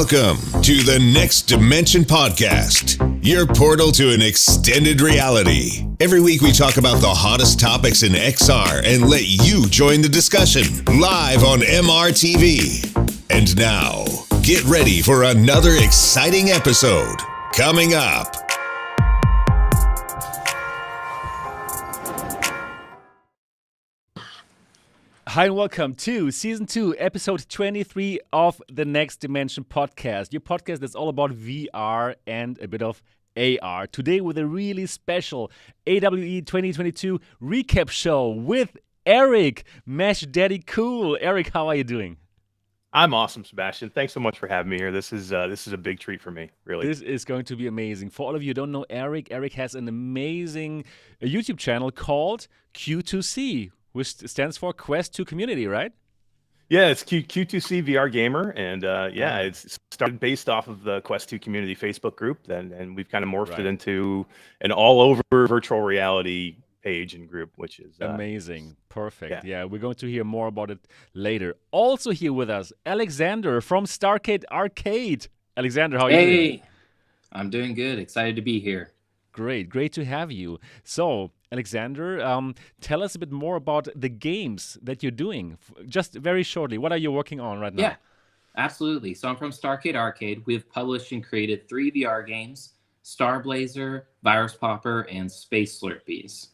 Welcome to the Next Dimension Podcast, your portal to an extended reality. Every week we talk about the hottest topics in XR and let you join the discussion live on MRTV. And now, get ready for another exciting episode coming up. Hi and welcome to Season 2, Episode 23 of the Next Dimension Podcast. Your podcast that's all about VR and a bit of AR. Today with a really special AWE 2022 recap show with Eric, Mesh Daddy Cool. Eric, how are you doing? I'm awesome, Sebastian. Thanks so much for having me here. This is a big treat for me, really. This is going to be amazing. For all of you who don't know Eric has an amazing YouTube channel called Q2C, which stands for Quest 2 Community, right? Yeah, it's Q2C VR Gamer, and it's started based off of the Quest 2 Community Facebook group, and we've kind of morphed it into an all-over virtual reality page and group, which is amazing. Perfect. Yeah, we're going to hear more about it later. Also here with us, Alexander from Starcade Arcade. Alexander, how are you doing? Hey, I'm doing good. Excited to be here. Great to have you. So, Alexander, tell us a bit more about the games that you're doing. Just very shortly, what are you working on right now? Yeah, absolutely. So I'm from Starcade Arcade. We've published and created 3 VR games, Star Blazer, Virus Popper, and Space Slurpees.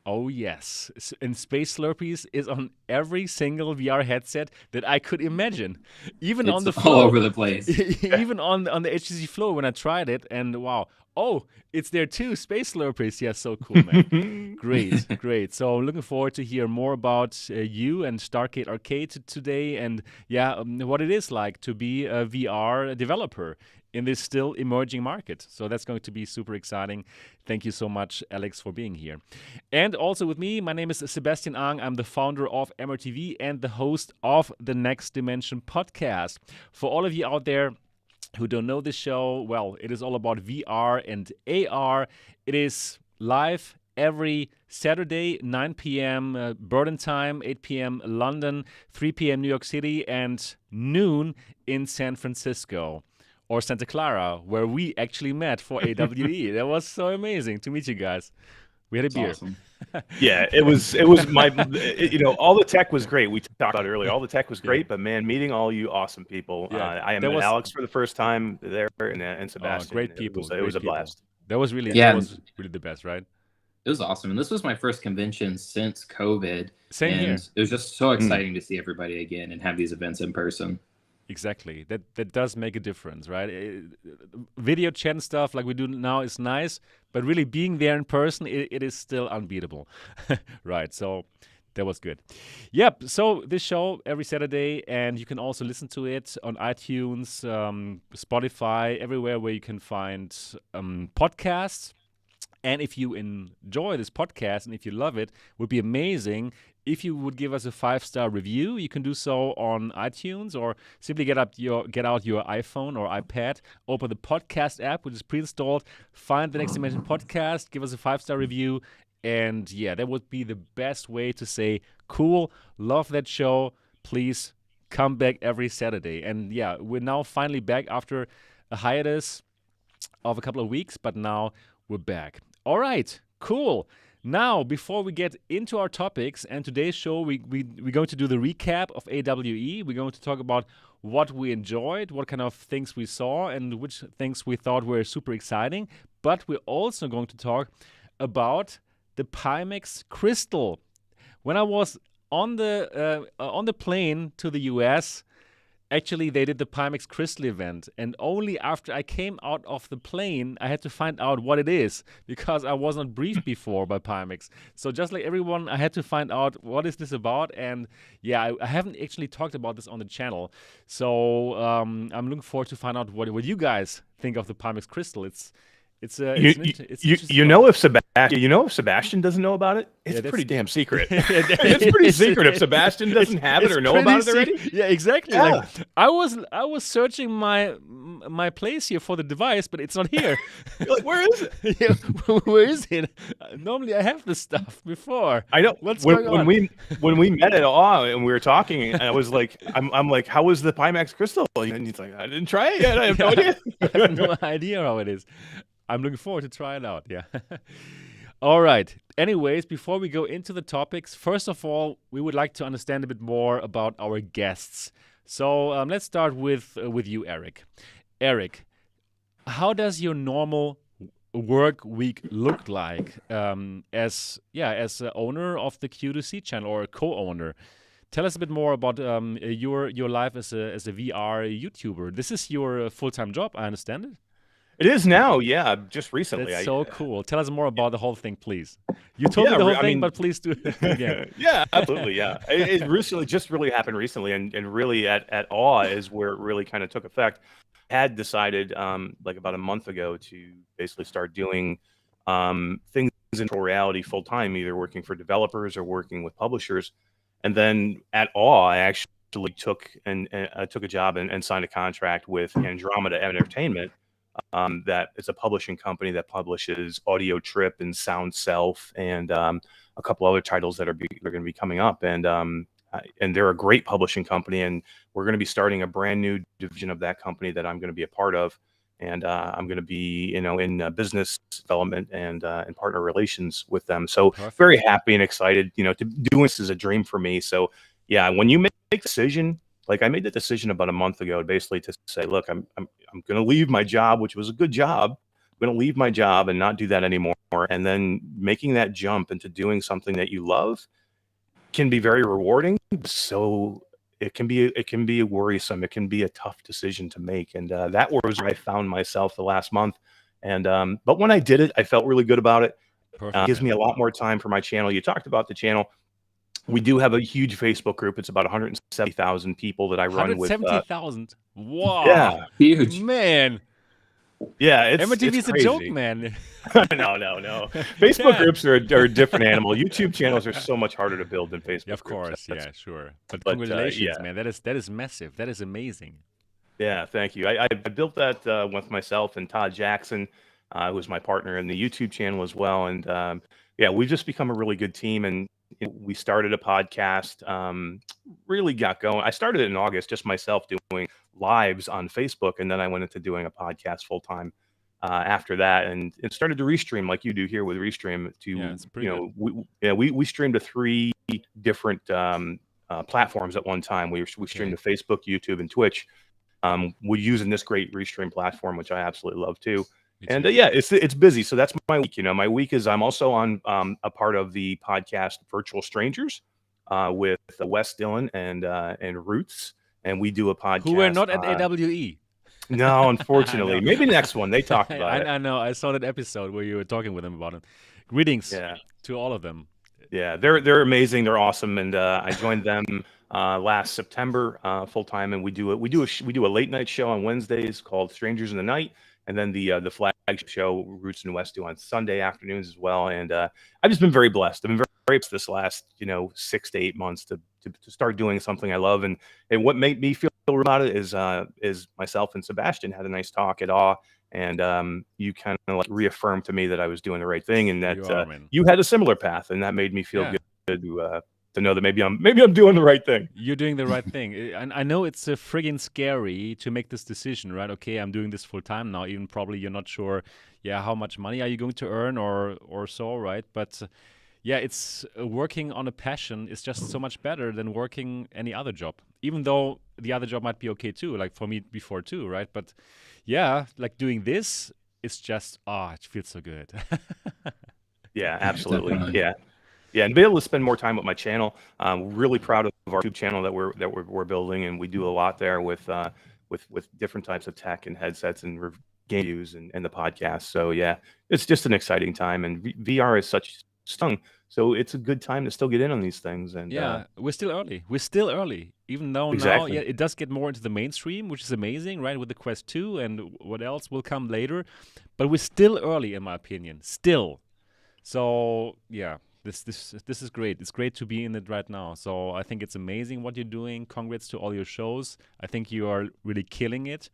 Oh, yes. And Space Slurpees is on every single VR headset that I could imagine. Even it's on the floor. All over the place. Even on the HTC floor when I tried it. And wow. Oh, it's there too. Space Slurpees. Yeah, so cool, man. Great. So I'm looking forward to hear more about you and Starcade Arcade today. And what it is like to be a VR developer in this still emerging market. So that's going to be super exciting. Thank you so much, Alex, for being here. And also with me, my name is Sebastian Ang. I'm the founder of MRTV and the host of the Next Dimension Podcast. For all of you out there who don't know this show, well, it is all about VR and AR. It is live every Saturday, 9 p.m. Berlin time, 8 p.m. London, 3 p.m. New York City, and noon in San Francisco. Or Santa Clara, where we actually met for AWE. That was so amazing to meet you guys. We had a beer. Awesome. Yeah, it was my, all the tech was great. We talked about it earlier. All the tech was great, but man, meeting all you awesome people. I met Alex for the first time there, and Sebastian. Great people. It was a blast. That was really the best, right? It was awesome. And this was my first convention since COVID. Same here. It was just so exciting to see everybody again and have these events in person. Exactly. That does make a difference, right? Video chat and stuff like we do now is nice, but really being there in person, it is still unbeatable. Right. So that was good. Yep. So this show every Saturday, and you can also listen to it on iTunes, Spotify, everywhere where you can find podcasts. And if you enjoy this podcast and if you love it, would be amazing if you would give us a 5-star review. You can do so on iTunes or simply get out your iPhone or iPad, open the podcast app, which is pre-installed, find the Next Dimension Podcast, give us a 5-star review, and that would be the best way to say, cool, love that show, please come back every Saturday. And we're now finally back after a hiatus of a couple of weeks, but now we're back. All right, cool. Now, before we get into our topics and today's show, we're going to do the recap of AWE. We're going to talk about what we enjoyed, what kind of things we saw, and which things we thought were super exciting. But we're also going to talk about the Pimax Crystal. When I was on the plane to the US, actually, they did the Pimax Crystal event, and only after I came out of the plane, I had to find out what it is, because I was not briefed before by Pimax. So just like everyone, I had to find out what is this about, and I haven't actually talked about this on the channel. So I'm looking forward to find out what you guys think of the Pimax Crystal. It's It's you know if Sebastian doesn't know about it, it's pretty damn secret. It's pretty secret if Sebastian doesn't have it or know about it already. Yeah, exactly. Yeah. Like I was searching my place here for the device, but it's not here. You're like, where is it? Yeah, where is it? Normally I have this stuff before. I know. What's going on? When we met at AWE and we were talking, and I was like, I'm like, how was the Pimax Crystal? And he's like, I didn't try it yet. I have no idea. I have no idea how it is. I'm looking forward to try it out. Yeah. All right. Anyways, before we go into the topics, first of all, we would like to understand a bit more about our guests. So let's start with you, Eric. Eric, how does your normal work week look like as a owner of the Q2C channel or a co-owner? Tell us a bit more about your life as a VR YouTuber. This is your full-time job, I understand it? It is now, yeah. Just recently. That's so cool. Tell us more about the whole thing, please. You told me the whole thing, but please do it again. Yeah, absolutely, yeah. It really happened recently, and really at AWE is where it really kind of took effect. I had decided like about a month ago to basically start doing things in virtual reality full time, either working for developers or working with publishers. And then at AWE, I actually took a job and signed a contract with Andromeda Entertainment. That is a publishing company that publishes Audio Trip and Sound Self and a couple other titles that are going to be coming up. And they're a great publishing company, and we're going to be starting a brand new division of that company that I'm going to be a part of. And I'm going to be, in business development and partner relations with them. So very happy and excited, to doing this is a dream for me. So yeah, when you make a decision, like I made the decision about a month ago, basically to say, look, I'm going to leave my job, which was a good job. I'm going to leave my job and not do that anymore. And then making that jump into doing something that you love can be very rewarding. So it can be worrisome. It can be a tough decision to make. And that was where I found myself the last month. And but when I did it, I felt really good about it. It gives me a lot more time for my channel. You talked about the channel. We do have a huge Facebook group. It's about 170,000 people that I run with. 170,000? Wow. Yeah. Huge. Man. Yeah. MRTV is a crazy. joke, man. No. Facebook groups are a different animal. YouTube channels are so much harder to build than Facebook Of course. groups. Yeah, sure. But congratulations, man. That is massive. That is amazing. Yeah, thank you. I built that with myself and Todd Jackson, who was my partner in the YouTube channel as well. And yeah, we've just become a really good team. And we started a podcast, really got going. I started it in August, just myself doing lives on Facebook. And then I went into doing a podcast full time after that, and it started to restream like you do here with Restream we streamed to 3 different platforms at one time. We streamed to Facebook, YouTube, and Twitch. We're using this great Restream platform, which I absolutely love too. And it's busy. So that's my week. My week is I'm also on a part of the podcast Virtual Strangers with Wes Dillon and Roots, and we do a podcast. Who are not at AWE. No, unfortunately. Maybe next one. They talked about it. I know. I saw that episode where you were talking with them about it. Greetings to all of them. Yeah, they're amazing. They're awesome, and I joined them last September full time, and we do a late night show on Wednesdays called Strangers in the Night. And then the flagship show, Roots and West, do on Sunday afternoons as well. And I've just been very blessed. I've been very blessed this last 6 to 8 months to start doing something I love. And what made me feel about it is myself and Sebastian had a nice talk at AWE, and you kind of like reaffirmed to me that I was doing the right thing, and that you had a similar path, and that made me feel good to know that maybe I'm doing the right thing. You're doing the right thing. And I know it's friggin' scary to make this decision, right? Okay, I'm doing this full time now. Even probably you're not sure, how much money are you going to earn or so, right? But it's working on a passion is just so much better than working any other job. Even though the other job might be okay too, like for me before too, right? But like doing this, it's just it feels so good. Yeah, absolutely. Yeah, and be able to spend more time with my channel. Really proud of our YouTube channel that we're building, and we do a lot there with different types of tech and headsets and game reviews and the podcast. So yeah, it's just an exciting time, and VR is such stung So it's a good time to still get in on these things. And Yeah, we're still early. We're still early, even though now, Exactly. yeah, it does get more into the mainstream, which is amazing, right? With the Quest 2 and what else will come later, but we're still early, in my opinion. Still. So yeah, this is great. It's great to be in it right now. So I think it's amazing what you're doing. Congrats to all your shows. I think you are really killing it,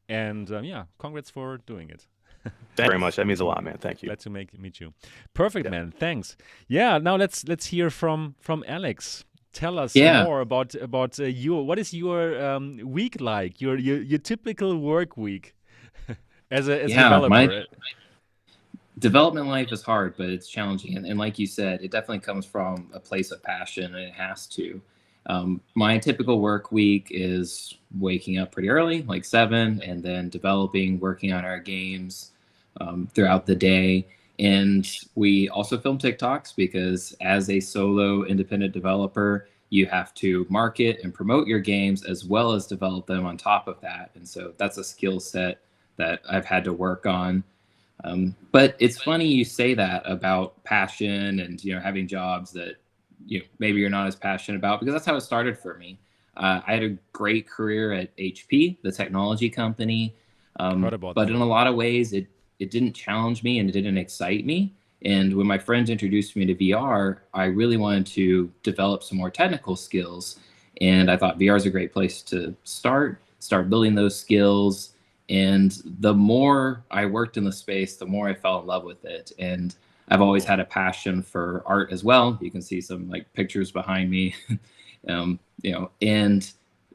and yeah, congrats for doing it. Thank you very much. That means a lot, man. Thank you. Glad to meet you. Perfect, Yeah. man. Thanks. Yeah. Now let's hear from Alex. Tell us Yeah. more about what is your week like? Your typical work week as a Yeah, developer. my development life is hard, but it's challenging. And like you said, it definitely comes from a place of passion, and it has to. My typical work week is waking up pretty early, like 7, and then developing, working on our games throughout the day. And we also film TikToks because as a solo independent developer, you have to market and promote your games as well as develop them on top of that. And so that's a skill set that I've had to work on. But it's funny you say that about passion and, having jobs that, maybe you're not as passionate about, because that's how it started for me. I had a great career at HP, the technology company. Heard about But that. in a lot of ways, it didn't challenge me and it didn't excite me. And when my friends introduced me to VR, I really wanted to develop some more technical skills. And I thought VR is a great place to start building those skills. And the more I worked in the space, the more I fell in love with it. And I've always had a passion for art as well. You can see some pictures behind me, and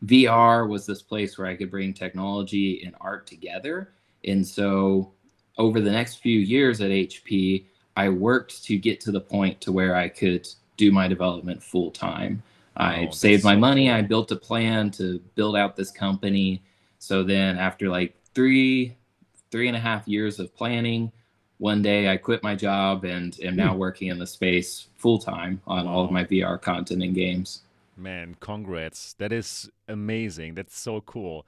VR was this place where I could bring technology and art together. And so over the next few years at HP, I worked to get to the point to where I could do my development full time. I saved my money. Cool. I built a plan to build out this company. So then after 3.5 years of planning, one day I quit my job and am now working in the space full time on all of my VR content and games. Man, congrats. That is amazing. That's so cool.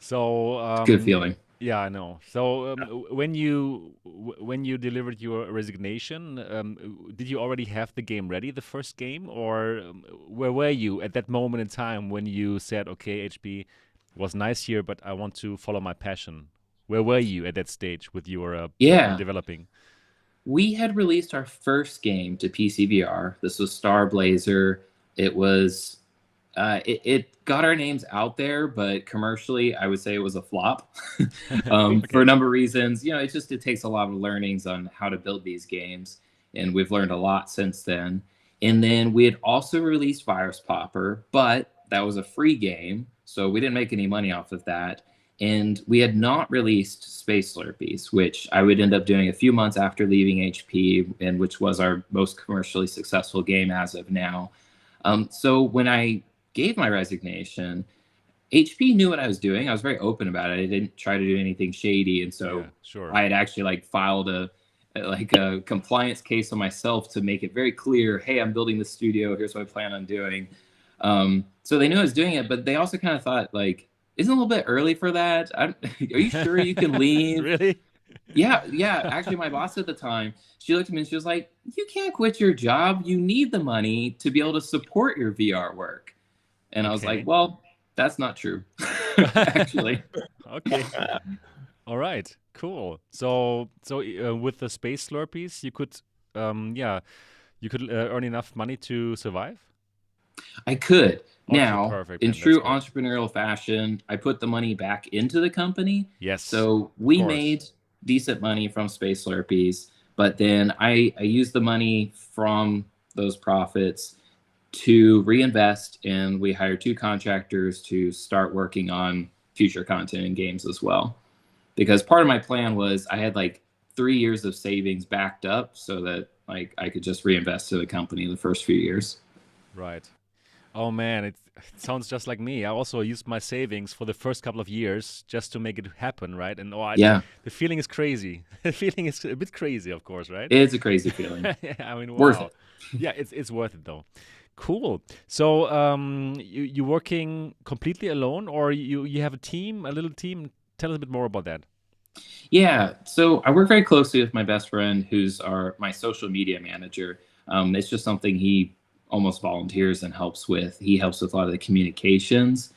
So Good feeling. Yeah, I know. So when you delivered your resignation, did you already have the game ready, the first game, or where were you at that moment in time when you said, okay, HP was nice here, but I want to follow my passion? Where were you at that stage with your developing? We had released our first game to PC VR. This was Star Blazer. It was it got our names out there, but commercially, I would say it was a flop for a number of reasons. It takes a lot of learnings on how to build these games, and we've learned a lot since then. And then we had also released Virus Popper, but that was a free game, so we didn't make any money off of that. And we had not released Space Slurpees, which I would end up doing a few months after leaving HP, and which was our most commercially successful game as of now. So when I gave my resignation, HP knew what I was doing. I was very open about it. I didn't try to do anything shady, and so I had actually filed a compliance case on myself to make it very clear, hey, I'm building the studio. Here's what I plan on doing. So they knew I was doing it, but they also kind of thought, isn't it a little bit early for that? Are you sure you can leave? Really? Yeah. Actually, my boss at the time, she looked at me and she was like, you can't quit your job. You need the money to be able to support your VR work. And I was like, well, that's not true, actually. Okay. All right. Cool. So with the Space Slurpees, you could earn enough money to survive? I could. Okay, now, perfect, in man. true That's entrepreneurial fashion, I put the money back into the company. Yes. So we course. made decent money from Space Slurpees, but then I used the money from those profits to reinvest, and we hired 2 contractors to start working on future content and games as well. Because part of my plan was I had 3 years of savings backed up so that I could just reinvest to the company in the first few years. Right. Oh man, it sounds just like me. I also used my savings for the first couple of years just to make it happen, right? And the feeling is crazy. The feeling is a bit crazy, of course, right? It's a crazy feeling. I mean, wow. Worth it. Yeah, it's worth it though. Cool. So you working completely alone, or you have a little team? Tell us a bit more about that. Yeah, so I work very closely with my best friend, who's my social media manager. It's just something he almost volunteers and helps with. He helps with a lot of the communications.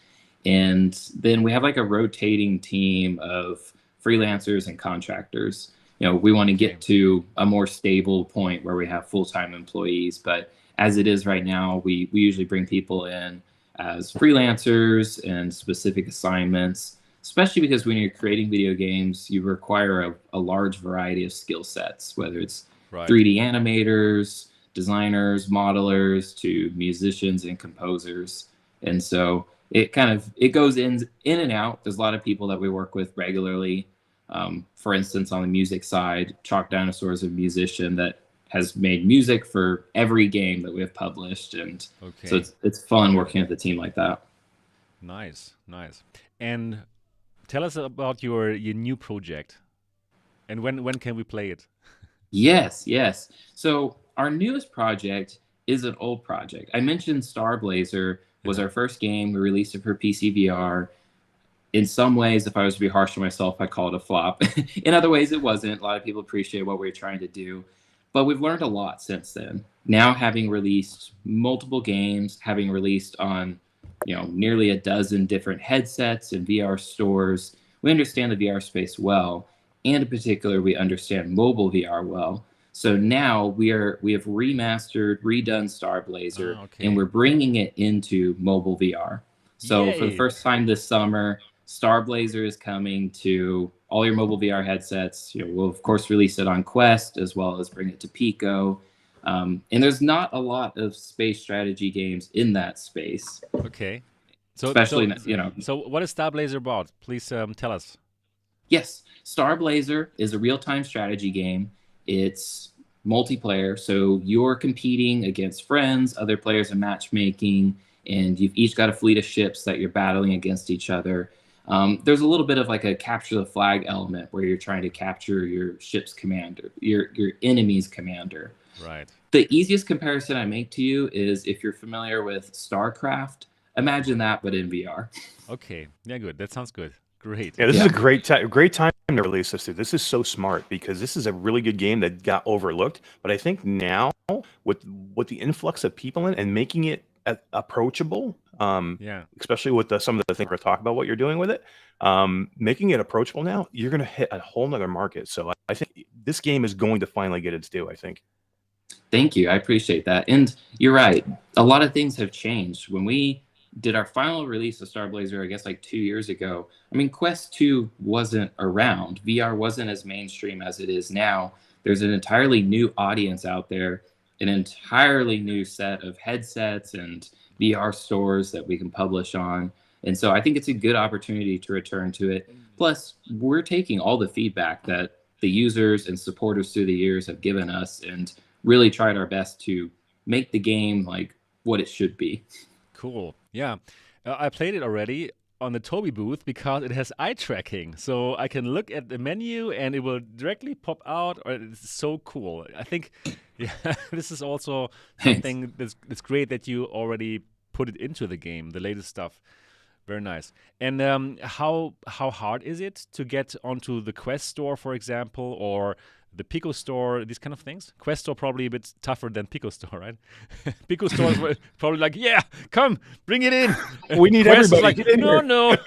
And then we have like a rotating team of freelancers and contractors. You know, we want to get to a more stable point where we have full-time employees, but as it is right now, we usually bring people in as freelancers and specific assignments, especially because when you're creating video games, you require a large variety of skill sets, whether it's 3D animators, designers, modelers, to musicians and composers. And so it goes in and out. There's a lot of people that we work with regularly. For instance, on the music side, Chalk Dinosaur is a musician that has made music for every game that we have published, and so it's fun working with a team like that. Nice. And tell us about your new project, and when can we play it? Yes. So our newest project is an old project. I mentioned Starblazer was our first game. We released it for PC VR. In some ways, if I was to be harsh on myself, I call it a flop. In other ways, it wasn't. A lot of people appreciate what we were trying to do. But we've learned a lot since then. Now, having released multiple games, having released on, nearly a dozen different headsets and VR stores, we understand the VR space well. And in particular, we understand mobile VR well. So now we have remastered, redone Starblazer, and we're bringing it into mobile VR. So for the first time this summer, Starblazer is coming to all your mobile VR headsets. We'll of course release it on Quest as well as bring it to Pico. And there's not a lot of space strategy games in that space. Okay. So especially, So what is Starblazer about? Please tell us. Yes, Starblazer is a real-time strategy game. It's multiplayer, so you're competing against friends, other players are matchmaking, and you've each got a fleet of ships that you're battling against each other. There's a little bit of like a capture the flag element where you're trying to capture your ship's commander, your enemy's commander. Right. The easiest comparison I make to you is if you're familiar with StarCraft, imagine that, but in VR. Okay. Yeah, good. That sounds good. Great. Yeah, this is a great time to release this. This is so smart because this is a really good game that got overlooked. But I think now with the influx of people in and making it approachable, especially with some of the things we're talking about, what you're doing with it, making it approachable now, you're going to hit a whole nother market. So I think this game is going to finally get its due, I think. Thank you. I appreciate that. And you're right. A lot of things have changed. When we did our final release of Starblazer, I guess like 2 years ago, I mean, Quest 2 wasn't around. VR wasn't as mainstream as it is now. There's an entirely new audience out there, an entirely new set of headsets and VR stores that we can publish on. And so I think it's a good opportunity to return to it. Plus, we're taking all the feedback that the users and supporters through the years have given us and really tried our best to make the game like what it should be. Cool. Yeah. I played it already on the Tobii booth because it has eye tracking. So I can look at the menu and it will directly pop out. It's so cool. I think this is also something that's great that you already put it into the game, the latest stuff. Very nice. And how hard is it to get onto the Quest store, for example, or the Pico store, these kind of things? Quest store probably a bit tougher than Pico store, right? Pico stores were probably like, yeah, come, bring it in. We need Quest everybody. Is like, no.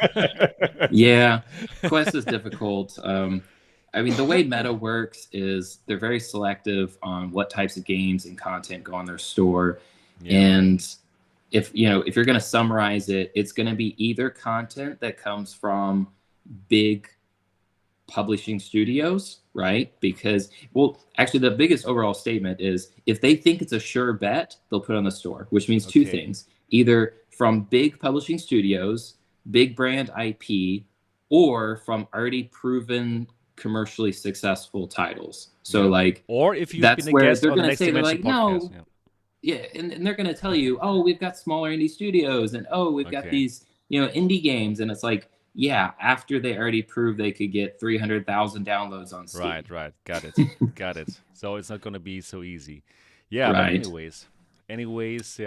Yeah, Quest is difficult. I mean, the way Meta works is they're very selective on what types of games and content go on their store. Yeah. And if you're going to summarize it, it's going to be either content that comes from big publishing studios, right? Because, well, actually the biggest overall statement is if they think it's a sure bet, they'll put it on the store, which means two things, either from big publishing studios, big brand IP, or from already proven commercially successful titles. So like, or if you've that's been a where guest they're on going the to Next say, they're Dimension like, podcast, no. Yeah, and they're going to tell you, oh, we've got smaller indie studios, and oh, we've got these, indie games, and it's like, yeah, after they already proved they could get 300,000 downloads on Steam. Right. Got it. So it's not going to be so easy. Yeah, right. But anyways,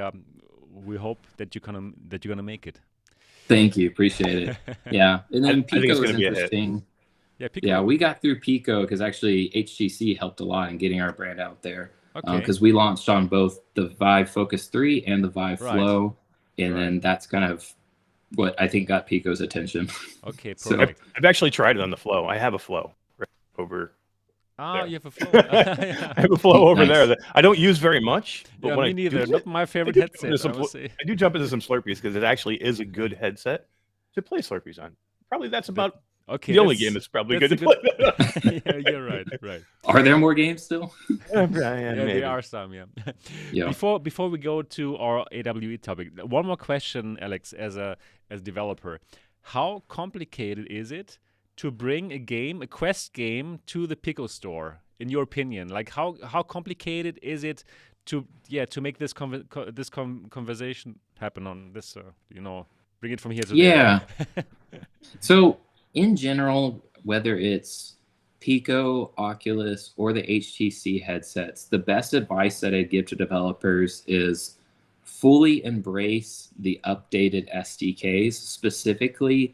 we hope that you're gonna make it. Thank you, appreciate it. Yeah, and then Pico is interesting. Yeah, Pico. Yeah, we got through Pico because actually HTC helped a lot in getting our brand out there. Okay. Because we launched on both the Vive Focus 3 and the Vive Right. Flow, and then that's kind of what I think got Pico's attention. Okay, So- perfect. I've actually tried it on the Flow. I have a Flow right over. Ah, there. you have a Flow. I have a Flow over Nice. there that I don't use very much. But Yeah, when me I neither. do Not it, my favorite I do jump headset, into I some must say. I do jump into some Slurpees because it actually is a good headset to play Slurpees on. Probably that's about Okay, the only game that's probably good that's to a play. Yeah, you're right. Right. Are there more games still? Yeah, maybe. there are some. Yeah. Yeah. Before we go to our AWE topic, one more question, Alex, as developer, how complicated is it to bring a Quest game to the Pico store? In your opinion, like how complicated is it to make this conversation happen on this? Bring it from here to Yeah. there. So in general, whether it's Pico, Oculus, or the HTC headsets, the best advice that I'd give to developers is fully embrace the updated SDKs, specifically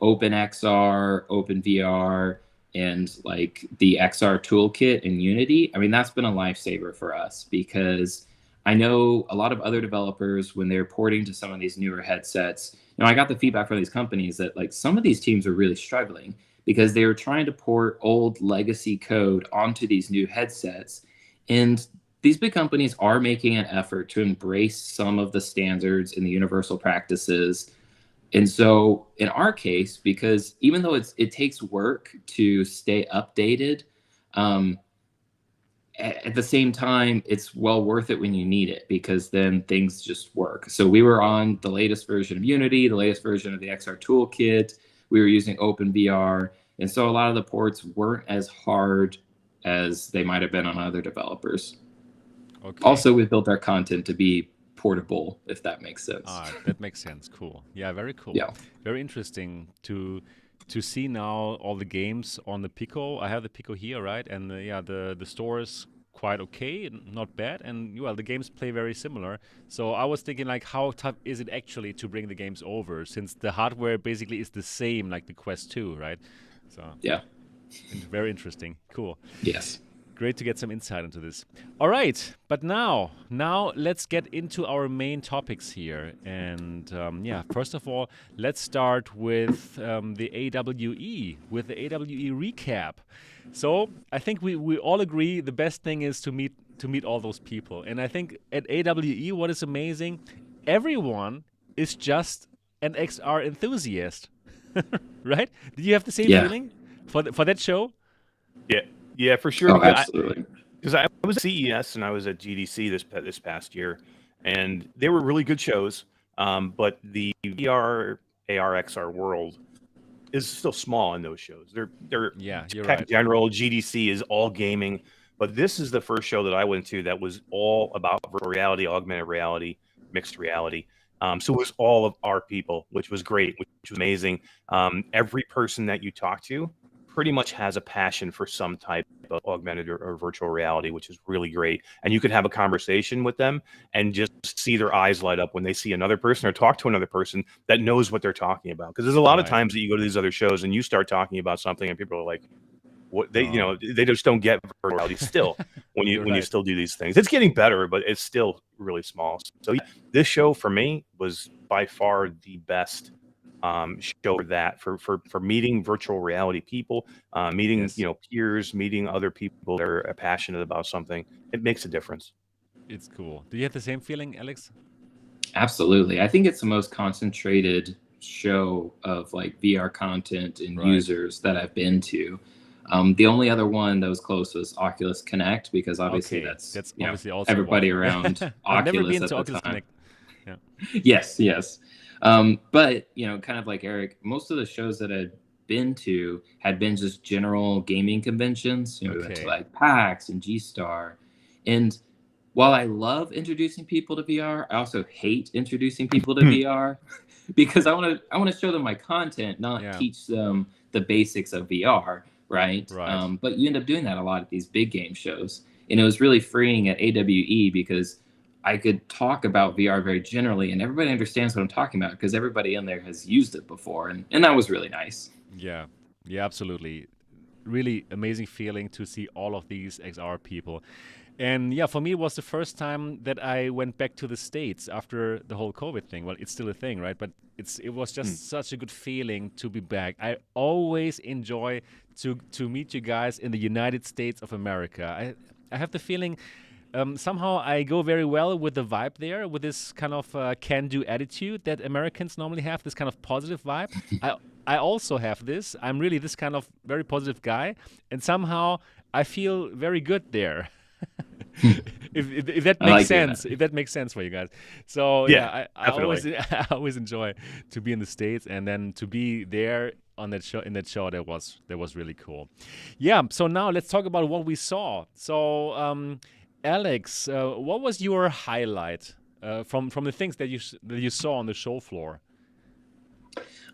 OpenXR, OpenVR, and like the XR toolkit in Unity. I mean, that's been a lifesaver for us because I know a lot of other developers, when they're porting to some of these newer headsets, I got the feedback from these companies that like some of these teams are really struggling because they were trying to port old legacy code onto these new headsets. And these big companies are making an effort to embrace some of the standards and the universal practices. And so in our case, because even though it takes work to stay updated, at the same time, it's well worth it when you need it because then things just work. So we were on the latest version of Unity, the latest version of the XR toolkit. We were using OpenVR. And so a lot of the ports weren't as hard as they might have been on other developers. Okay. Also, we built our content to be portable, if that makes sense. That makes sense. Cool. Yeah, very cool. Yeah. Very interesting to see now all the games on the Pico. I have the Pico here, right? And the store is quite okay, not bad. And well, the games play very similar. So I was thinking, like, how tough is it actually to bring the games over, since the hardware basically is the same, like the Quest 2, right? So yeah, very interesting. Cool. Yes. Great to get some insight into this. All right, but now let's get into our main topics here. And first of all, let's start with the AWE, with the AWE recap. So I think we all agree the best thing is to meet all those people. And I think at AWE, what is amazing, everyone is just an XR enthusiast, right? Did you have the same feeling for that show? Yeah, for sure. Oh, absolutely. Because I was at CES and I was at GDC this past year, and they were really good shows. But the VR, AR, XR world is still small in those shows. They're you're tech right. general. GDC is all gaming, but this is the first show that I went to that was all about virtual reality, augmented reality, mixed reality. So it was all of our people, which was great, which was amazing. Every person that you talk to pretty much has a passion for some type of augmented or virtual reality, which is really great. And you could have a conversation with them and just see their eyes light up when they see another person or talk to another person that knows what they're talking about. Because there's a lot of times that you go to these other shows and you start talking about something and people are like, what they just don't get virtual reality still when you still do these things. It's getting better, but it's still really small. So this show for me was by far the best show for that, for meeting virtual reality people, meeting peers, meeting other people that are passionate about something. It makes a difference. It's cool. Do you have the same feeling, Alex? Absolutely. I think it's the most concentrated show of like VR content and users that I've been to. The only other one that was close was Oculus Connect, because obviously that's obviously also everybody around I've never Oculus been at to the Oculus time. Connect. Yes. But kind of like Eric, most of the shows that I'd been to had been just general gaming conventions. We went to like PAX and G-Star. And while I love introducing people to VR, I also hate introducing people to VR because I want to show them my content, not teach them the basics of VR, right? But you end up doing that a lot at these big game shows. And it was really freeing at AWE because I could talk about VR very generally and everybody understands what I'm talking about because everybody in there has used it before. And that was really nice. Yeah, absolutely. Really amazing feeling to see all of these XR people. And yeah, for me, it was the first time that I went back to the States after the whole COVID thing. Well, it's still a thing, right? But it was just such a good feeling to be back. I always enjoy to meet you guys in the United States of America. I have the feeling somehow I go very well with the vibe there, with this kind of can-do attitude that Americans normally have, this kind of positive vibe. I also have this. I'm really this kind of very positive guy, and somehow I feel very good there. if that makes sense, if that makes sense for you guys. So yeah, I always enjoy to be in the States, and then to be there on that show that was really cool. Yeah. So now let's talk about what we saw. So Alex, what was your highlight from the things that you saw on the show floor?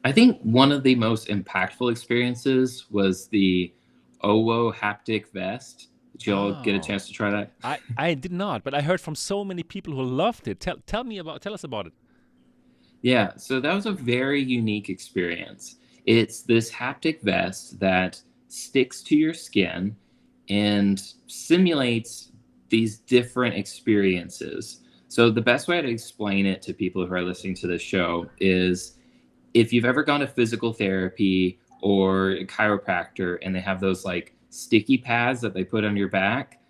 I think one of the most impactful experiences was the OWO Haptic vest. Did you all get a chance to try that? I did not, but I heard from so many people who loved it. Tell us about it. Yeah, so that was a very unique experience. It's this haptic vest that sticks to your skin and simulates these different experiences. So the best way to explain it to people who are listening to this show is if you've ever gone to physical therapy or a chiropractor and they have those like sticky pads that they put on your back,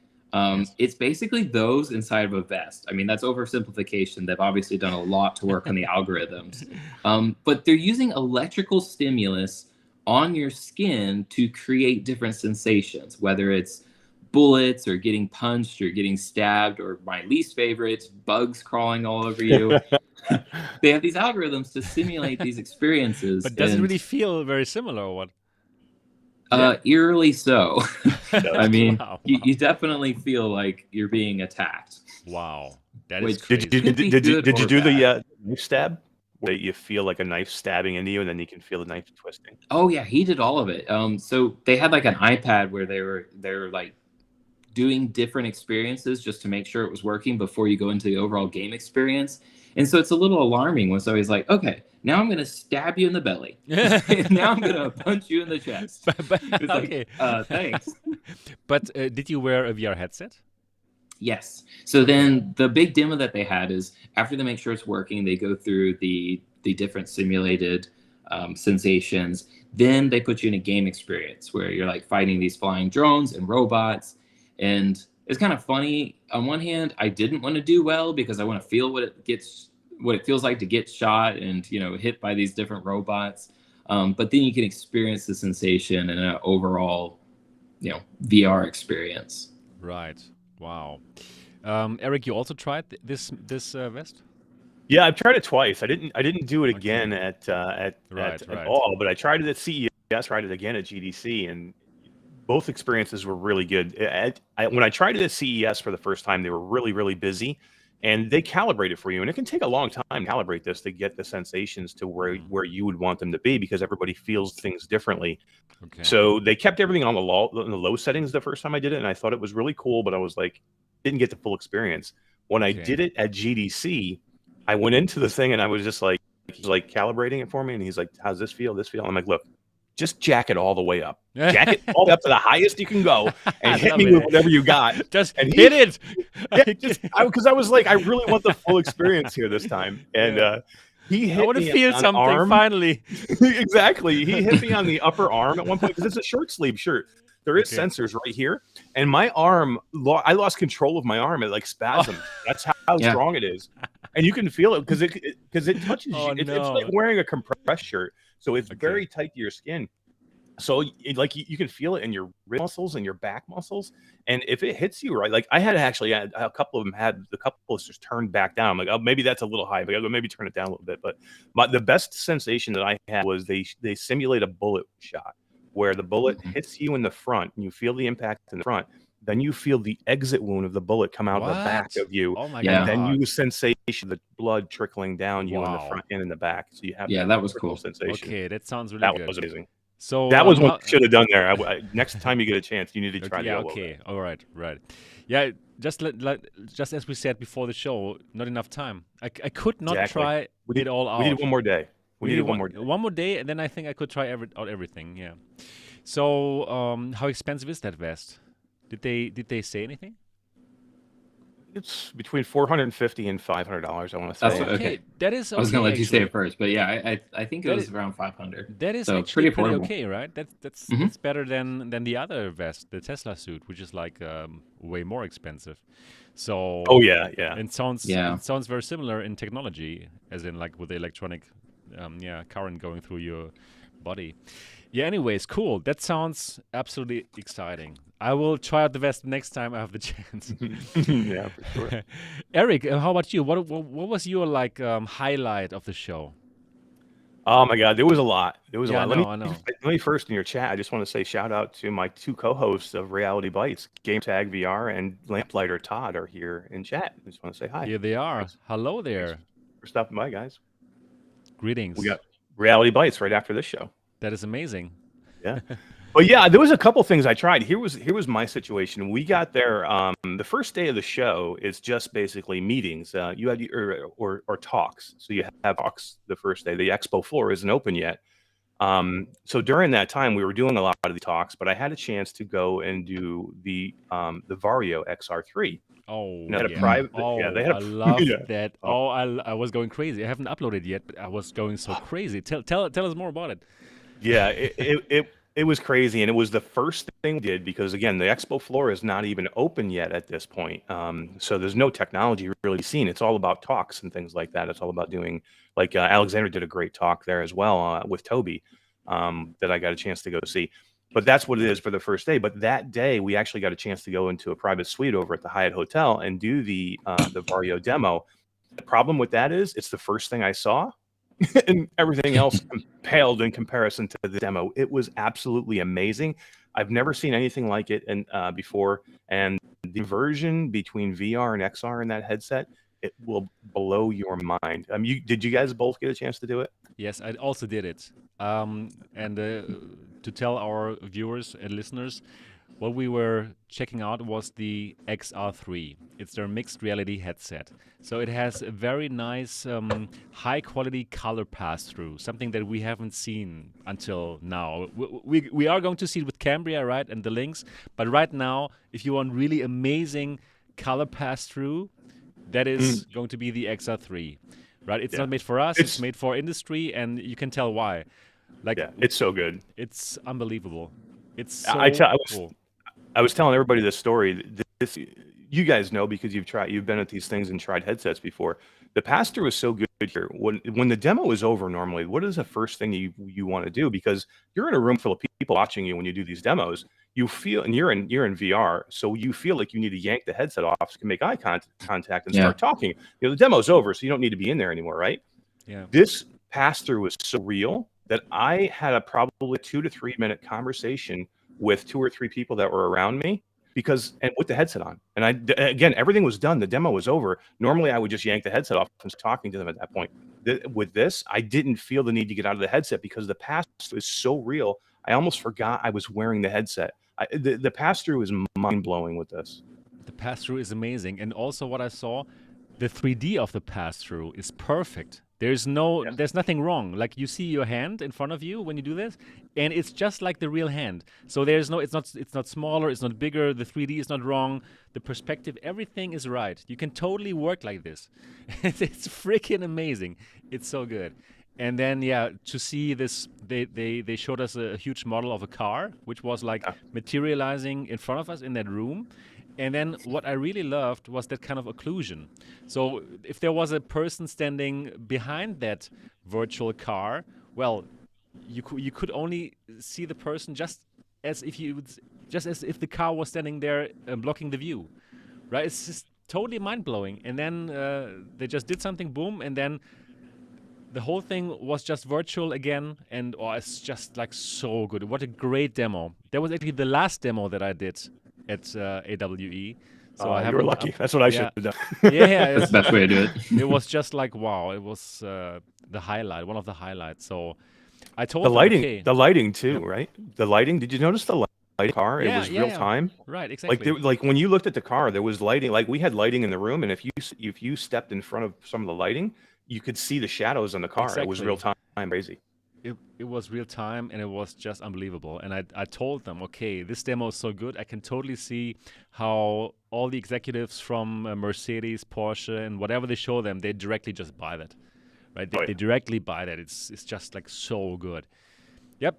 it's basically those inside of a vest. I mean, that's oversimplification. They've obviously done a lot to work on the algorithms, but they're using electrical stimulus on your skin to create different sensations, whether it's bullets or getting punched or getting stabbed, or my least favorite, bugs crawling all over you. They have these algorithms to simulate these experiences. But does it really feel very similar or what? Eerily so. I mean, wow. You definitely feel like you're being attacked. Wow. That is crazy. Did you do the knife stab? Where you feel like a knife stabbing into you and then you can feel the knife twisting? Oh yeah, he did all of it. So they had like an iPad where they were like doing different experiences just to make sure it was working before you go into the overall game experience. And so it's a little alarming when somebody's like, okay, now I'm going to stab you in the belly. Now I'm going to punch you in the chest. It's okay. Thanks. But did you wear a VR headset? Yes. So then the big demo that they had is after they make sure it's working, they go through the different simulated sensations. Then they put you in a game experience where you're like fighting these flying drones and robots. And it's kind of funny. On one hand, I didn't want to do well because I want to feel what it feels like to get shot and, hit by these different robots. But then you can experience the sensation and an overall, VR experience. Right. Wow. Eric, you also tried this vest? Yeah, I've tried it twice. I didn't do it again at all, but I tried it at CES, tried it again at GDC, and both experiences were really good. When I tried it at CES for the first time, they were really, really busy, and they calibrate it for you. And it can take a long time to calibrate this to get the sensations to where you would want them to be, because everybody feels things differently. Okay. So they kept everything on the low settings the first time I did it, and I thought it was really cool, but I was like, didn't get the full experience. When I did it at GDC, I went into the thing and I was just like, he's like calibrating it for me, and he's like, how's this feel? This feel? I'm like, look, just jack it all the way up. Jack it all the way up to the highest you can go and hit me with whatever you got. Just hit it. Because I was like, I really want the full experience here this time. And he hit me. I want to feel something arm. Finally. Exactly. He hit me on the upper arm at one point because it's a short sleeve shirt. There is sensors right here. And my arm, I lost control of my arm. It like spasmed. That's how strong it is. And you can feel it because it touches you. It's like wearing a compressed shirt. So it's very tight to your skin. So you can feel it in your rib muscles and your back muscles. And if it hits you right, like I had a couple of them had the couple just turned back down. I'm like, oh, maybe that's a little high. But I go maybe turn it down a little bit. But the best sensation that I had was they simulate a bullet shot where the bullet hits you in the front and you feel the impact in the front. Then you feel the exit wound of the bullet come out of the back of you. Oh my God. And then you sensation the blood trickling down you in the front and in the back. So you have that was cool sensation. Okay, that sounds really good. That was amazing. So that was what you should have done there. Next time you get a chance, you need to try that. Okay, all right. Yeah, just as we said before the show, not enough time. I could not try it all out. We need one more day. We need one more day, and then I think I could try out everything. Yeah. So how expensive is that vest? Did they say anything? it's between $450 and $500. I want to say. That's Okay, that is I was gonna okay, let you say actually. it first, but yeah, I think it That was is- around 500. That is So actually pretty pretty affordable. okay, right? That's Mhm. that's better than the other vest, the Tesla suit, which is like way more expensive. So Oh yeah, yeah. it sounds Yeah. it sounds very similar in technology, as in like with the electronic current going through your body. Yeah, anyways, cool. That sounds absolutely exciting. I will try out the vest next time I have the chance. Yeah, for sure. Eric, how about you? What was your like highlight of the show? Oh my God, there was a lot. There was a Yeah, I lot. know, I know. Let me first in your chat. I just want to say shout out to my two co-hosts of Reality Bites, Game Tag VR and Lamplighter Todd are here in chat. I just want to say hi. Here they are. Thanks, Hello thanks there. for stopping by, guys. Greetings. We got Reality Bites right after this show. That is amazing. Yeah. But yeah, there was a couple things I tried. Here was my situation. We got there. The first day of the show is just basically meetings. You had or talks. So you have talks the first day. The expo floor isn't open yet. So during that time, we were doing a lot of the talks. But I had a chance to go and do the Vario XR-3. Oh, They had a yeah. private. Oh, Yeah, they had I love yeah. that. Oh. Oh, I was going crazy. I haven't uploaded yet, but I was going so crazy. Tell us more about it. Yeah, it was crazy, and it was the first thing we did because again, the expo floor is not even open yet at this point. So there's no technology really seen. It's all about talks and things like that. It's all about doing like Alexander did a great talk there as well with Toby that I got a chance to go see. But that's what it is for the first day. But that day, we actually got a chance to go into a private suite over at the Hyatt Hotel and do the Vario demo. The problem with that is it's the first thing I saw. And everything else paled in comparison to the demo. It was absolutely amazing. I've never seen anything like it before. And the version between VR and XR in that headset, it will blow your mind. Did you guys both get a chance to do it? Yes, I also did it. And to tell our viewers and listeners, what we were checking out was the XR-3. It's their mixed reality headset. So it has a very nice, high quality color pass through, something that we haven't seen until now. We are going to see it with Cambria, right, and the links. But right now, if you want really amazing color pass through, that is going to be the XR-3. Right? It's not made for us, it's made for industry, and you can tell why. Like, yeah, it's so good. It's unbelievable. It's so cool. I was telling everybody this story. This you guys know because you've been at these things and tried headsets before. The pass-through is so good here. When the demo is over, normally, what is the first thing you want to do? Because you're in a room full of people watching you when you do these demos. You feel, and you're in VR, so you feel like you need to yank the headset off so you can make eye contact and start talking. The demo's over, so you don't need to be in there anymore, right? Yeah. This pass-through is so real that I had a probably 2 to 3 minute conversation with 2 or 3 people that were around me and with the headset on. And again, everything was done. The demo was over. Normally I would just yank the headset off and start talking to them at that point. With this, I didn't feel the need to get out of the headset because the pass-through is so real. I almost forgot I was wearing the headset. The pass-through is mind-blowing with this. The pass-through is amazing. And also what I saw, the 3D of the pass-through is perfect. There's nothing wrong. Like you see your hand in front of you when you do this, and it's just like the real hand. So it's not smaller, it's not bigger. The 3D is not wrong. The perspective, everything is right. You can totally work like this. It's freaking amazing. It's so good. And then to see this, they showed us a huge model of a car, which was like materializing in front of us in that room. And then what I really loved was that kind of occlusion. So if there was a person standing behind that virtual car, well, you could only see the person just as if the car was standing there blocking the view, right? It's just totally mind blowing. And then they just did something, boom, and then the whole thing was just virtual again, and it's just like so good. What a great demo! That was actually the last demo that I did at AWE. So you were lucky. That's what I should have done. Yeah, that's the best way to do it. It was just like wow. It was the highlight, one of the highlights. So I told the lighting, okay. the lighting too, right? The lighting. Did you notice the light car? It was real time. Right, exactly. Like when you looked at the car, there was lighting. Like we had lighting in the room, and if you stepped in front of some of the lighting, you could see the shadows on the car. Exactly. It was real time, crazy. It was real time, and it was just unbelievable. And I told them, okay, this demo is so good. I can totally see how all the executives from Mercedes, Porsche, and whatever they show them, they directly just buy that, right? They directly buy that. It's just like so good. Yep.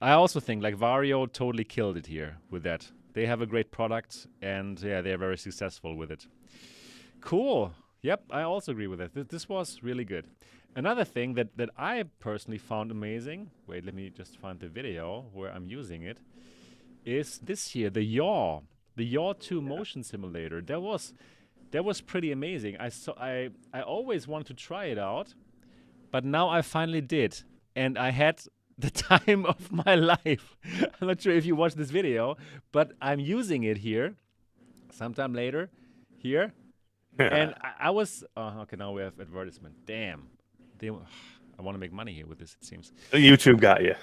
I also think like Vario totally killed it here with that. They have a great product, and yeah, they're very successful with it. Cool. Yep, I also agree with that. This was really good. Another thing that I personally found amazing, wait, let me just find the video where I'm using it, is this here, the Yaw 2 motion simulator. That was pretty amazing. I always wanted to try it out, but now I finally did, and I had the time of my life. I'm not sure if you watched this video, but I'm using it here sometime later here. And I was okay, now we have advertisement. Damn. I want to make money here with this, it seems. YouTube got you.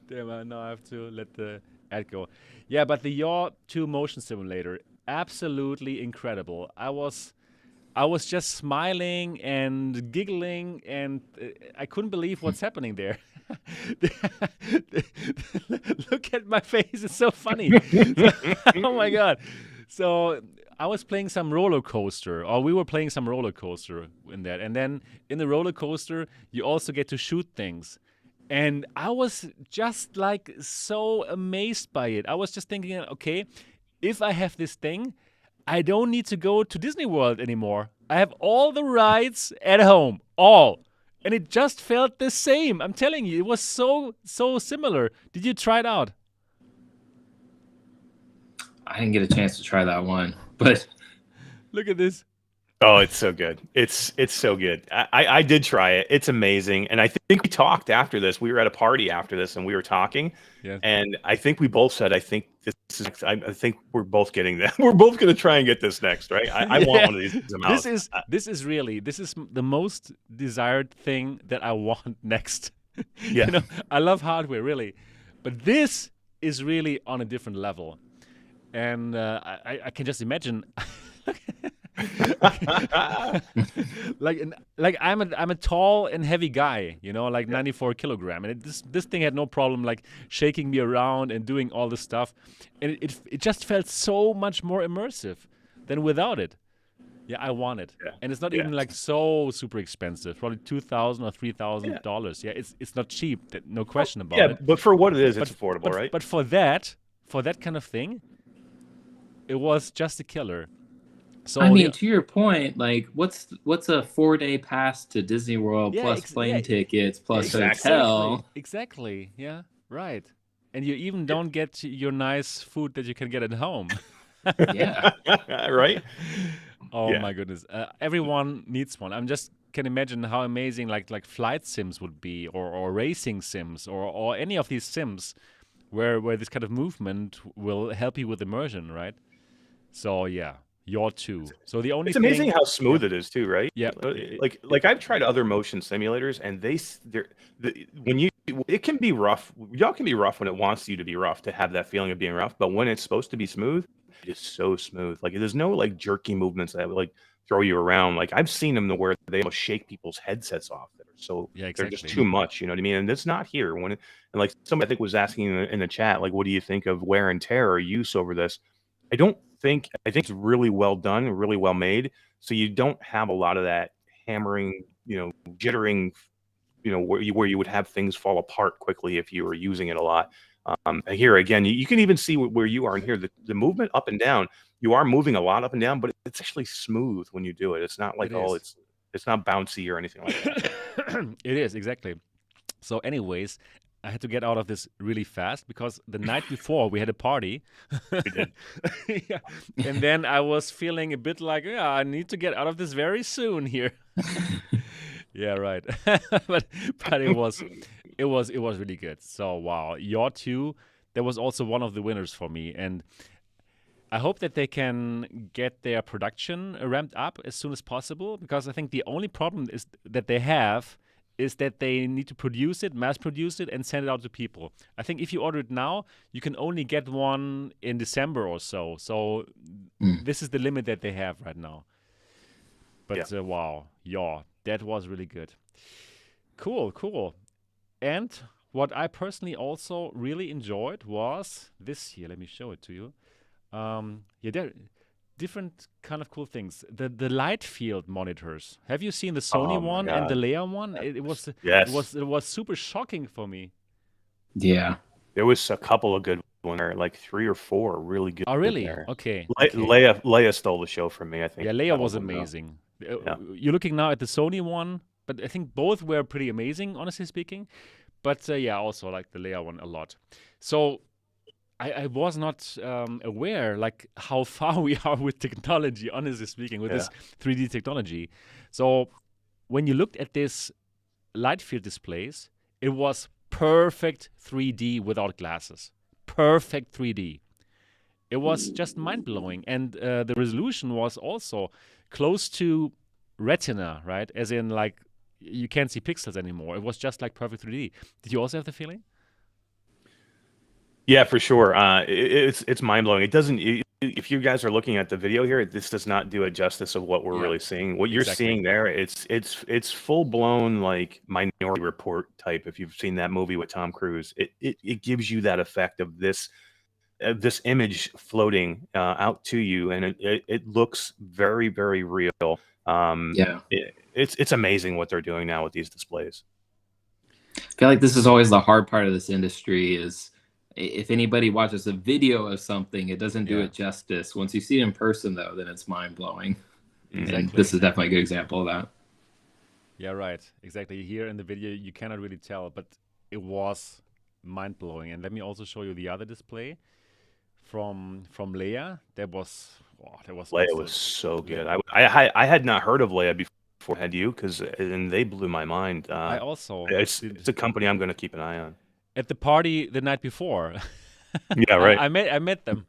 Damn, now I have to let the ad go. Yeah, but the Yaw 2 motion simulator, absolutely incredible. I was just smiling and giggling, and I couldn't believe what's happening there. Look at my face, it's so funny. Oh my God. So I was playing some roller coaster, or we were playing some roller coaster in that. And then in the roller coaster, you also get to shoot things. And I was just like so amazed by it. I was just thinking, okay, if I have this thing, I don't need to go to Disney World anymore. I have all the rides at home, all. And it just felt the same. I'm telling you, it was so similar. Did you try it out? I didn't get a chance to try that one, but look at this. Oh, it's so good. It's so good. I did try it. It's amazing. And I think we talked after this. We were at a party after this, and we were talking. Yeah. And I think we both said, I think we're both getting that. We're both going to try and get this next, right? I want one of these. This is the most desired thing that I want next. Yeah. You know, I love hardware, really. But this is really on a different level. And I can just imagine, like I'm a tall and heavy guy, you know, like 94 kilogram, and this thing had no problem like shaking me around and doing all this stuff, and it just felt so much more immersive than without it. Yeah, I want it, and it's not even like so super expensive. Probably $2,000 or $3,000. Yeah, it's not cheap. No question about it. Yeah, but for what it is, it's affordable, right? But for that kind of thing, it was just a killer. So I mean, to your point, like, what's a 4-day pass to Disney World plus plane tickets plus hotel? Exactly. Yeah. Right. And you even don't get your nice food that you can get at home. Yeah. Right. Oh my goodness. Everyone needs one. I'm just can imagine how amazing like flight sims would be, or racing sims, or any of these sims where this kind of movement will help you with immersion, right? So yeah, Yaw 2. So the only it's amazing how smooth it is too, right? Yeah. Like I've tried other motion simulators, and it can be rough. Y'all can be rough when it wants you to be rough, to have that feeling of being rough. But when it's supposed to be smooth, it is so smooth. Like there's no like jerky movements that would like throw you around. Like I've seen them where they almost shake people's headsets off. They're just too much. You know what I mean? And it's not here. And like somebody I think was asking in the chat, like, what do you think of wear and tear or use over this? I think it's really well done, really well made. So you don't have a lot of that hammering, jittering, where you would have things fall apart quickly if you were using it a lot. Here again, you can even see where you are in here. The movement up and down, you are moving a lot up and down, but it's actually smooth when you do it. It's not like it's not bouncy or anything like that. It is, exactly. So anyways, I had to get out of this really fast because the night before we had a party. We did. Yeah. And then I was feeling a bit like, I need to get out of this very soon here. Yeah, right. but it was really good. So wow, Yaw 2, that was also one of the winners for me, and I hope that they can get their production ramped up as soon as possible, because I think the only problem is that they have is that they need to produce it, mass produce it, and send it out to people. I think if you order it now, you can only get one in December or so. So this is the limit that they have right now. But wow, that was really good. Cool. And what I personally also really enjoyed was this here. Let me show it to you. Yeah, there different kind of cool things. The light field monitors. Have you seen the Sony Oh my one and the God. Leia one? Yes. It was super shocking for me. Yeah. There was a couple of good ones there, like 3 or 4 really good Oh, really? there. Okay, okay. Leia stole the show from me, I think. Yeah, Leia That was one, though. amazing. Yeah. You're looking now at the Sony one, but I think both were pretty amazing, honestly speaking. But yeah, also like the Leia one a lot. So I was not aware like how far we are with technology, honestly speaking, with this 3D technology. So when you looked at this light field displays, it was perfect 3D without glasses. Perfect 3D. It was just mind-blowing. And the resolution was also close to retina, right? As in like you can't see pixels anymore. It was just like perfect 3D. Did you also have the feeling? Yeah, for sure. It's mind blowing. It doesn't. If you guys are looking at the video here, this does not do a justice of what we're really seeing. What you're Exactly. seeing there, it's full blown like Minority Report type. If you've seen that movie with Tom Cruise, it gives you that effect of this image floating out to you, and it looks very, very real. Yeah. It's amazing what they're doing now with these displays. I feel like this is always the hard part of this industry is if anybody watches a video of something, it doesn't do it justice. Once you see it in person, though, then it's mind-blowing. Exactly. And this is definitely a good example of that. Yeah, right. Exactly. Here in the video, you cannot really tell, but it was mind-blowing. And let me also show you the other display from Leia. That was Leia was so good. I had not heard of Leia before. Had you? And they blew my mind. I also. It's a company I'm going to keep an eye on. At the party the night before. Yeah, right. I met them.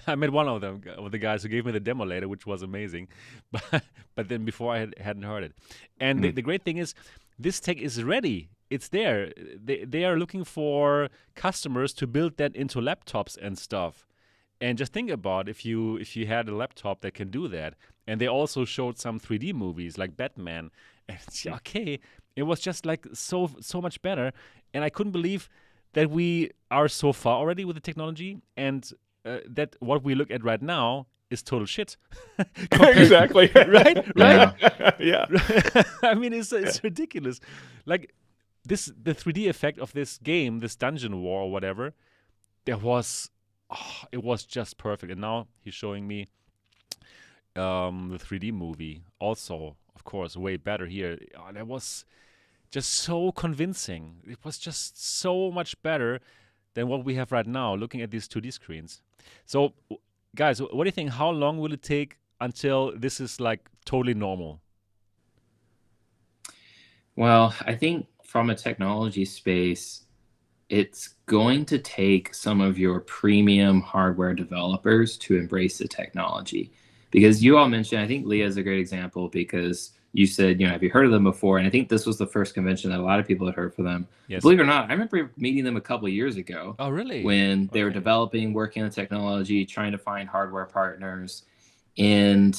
I met one of them, of the guys who gave me the demo later, which was amazing. But then before I hadn't heard it. And the great thing is, this tech is ready. It's there. They are looking for customers to build that into laptops and stuff. And just think about if you had a laptop that can do that. And they also showed some 3D movies like Batman. And okay, it was just like so much better. And I couldn't believe that we are so far already with the technology, and that what we look at right now is total shit. Exactly. Right? Yeah. I mean, it's ridiculous. Like the 3D effect of this game, this dungeon war or whatever, it was just perfect. And now he's showing me the 3D movie, also, of course, way better here. That was just so convincing. It was just so much better than what we have right now, looking at these 2D screens. So, guys, what do you think? How long will it take until this is like totally normal? Well, I think from a technology space, it's going to take some of your premium hardware developers to embrace the technology. Because you all mentioned, I think Leia is a great example because you said, have you heard of them before? And I think this was the first convention that a lot of people had heard for them. Yes. Believe it or not, I remember meeting them a couple of years ago. Oh, really? When they were developing, working on technology, trying to find hardware partners. And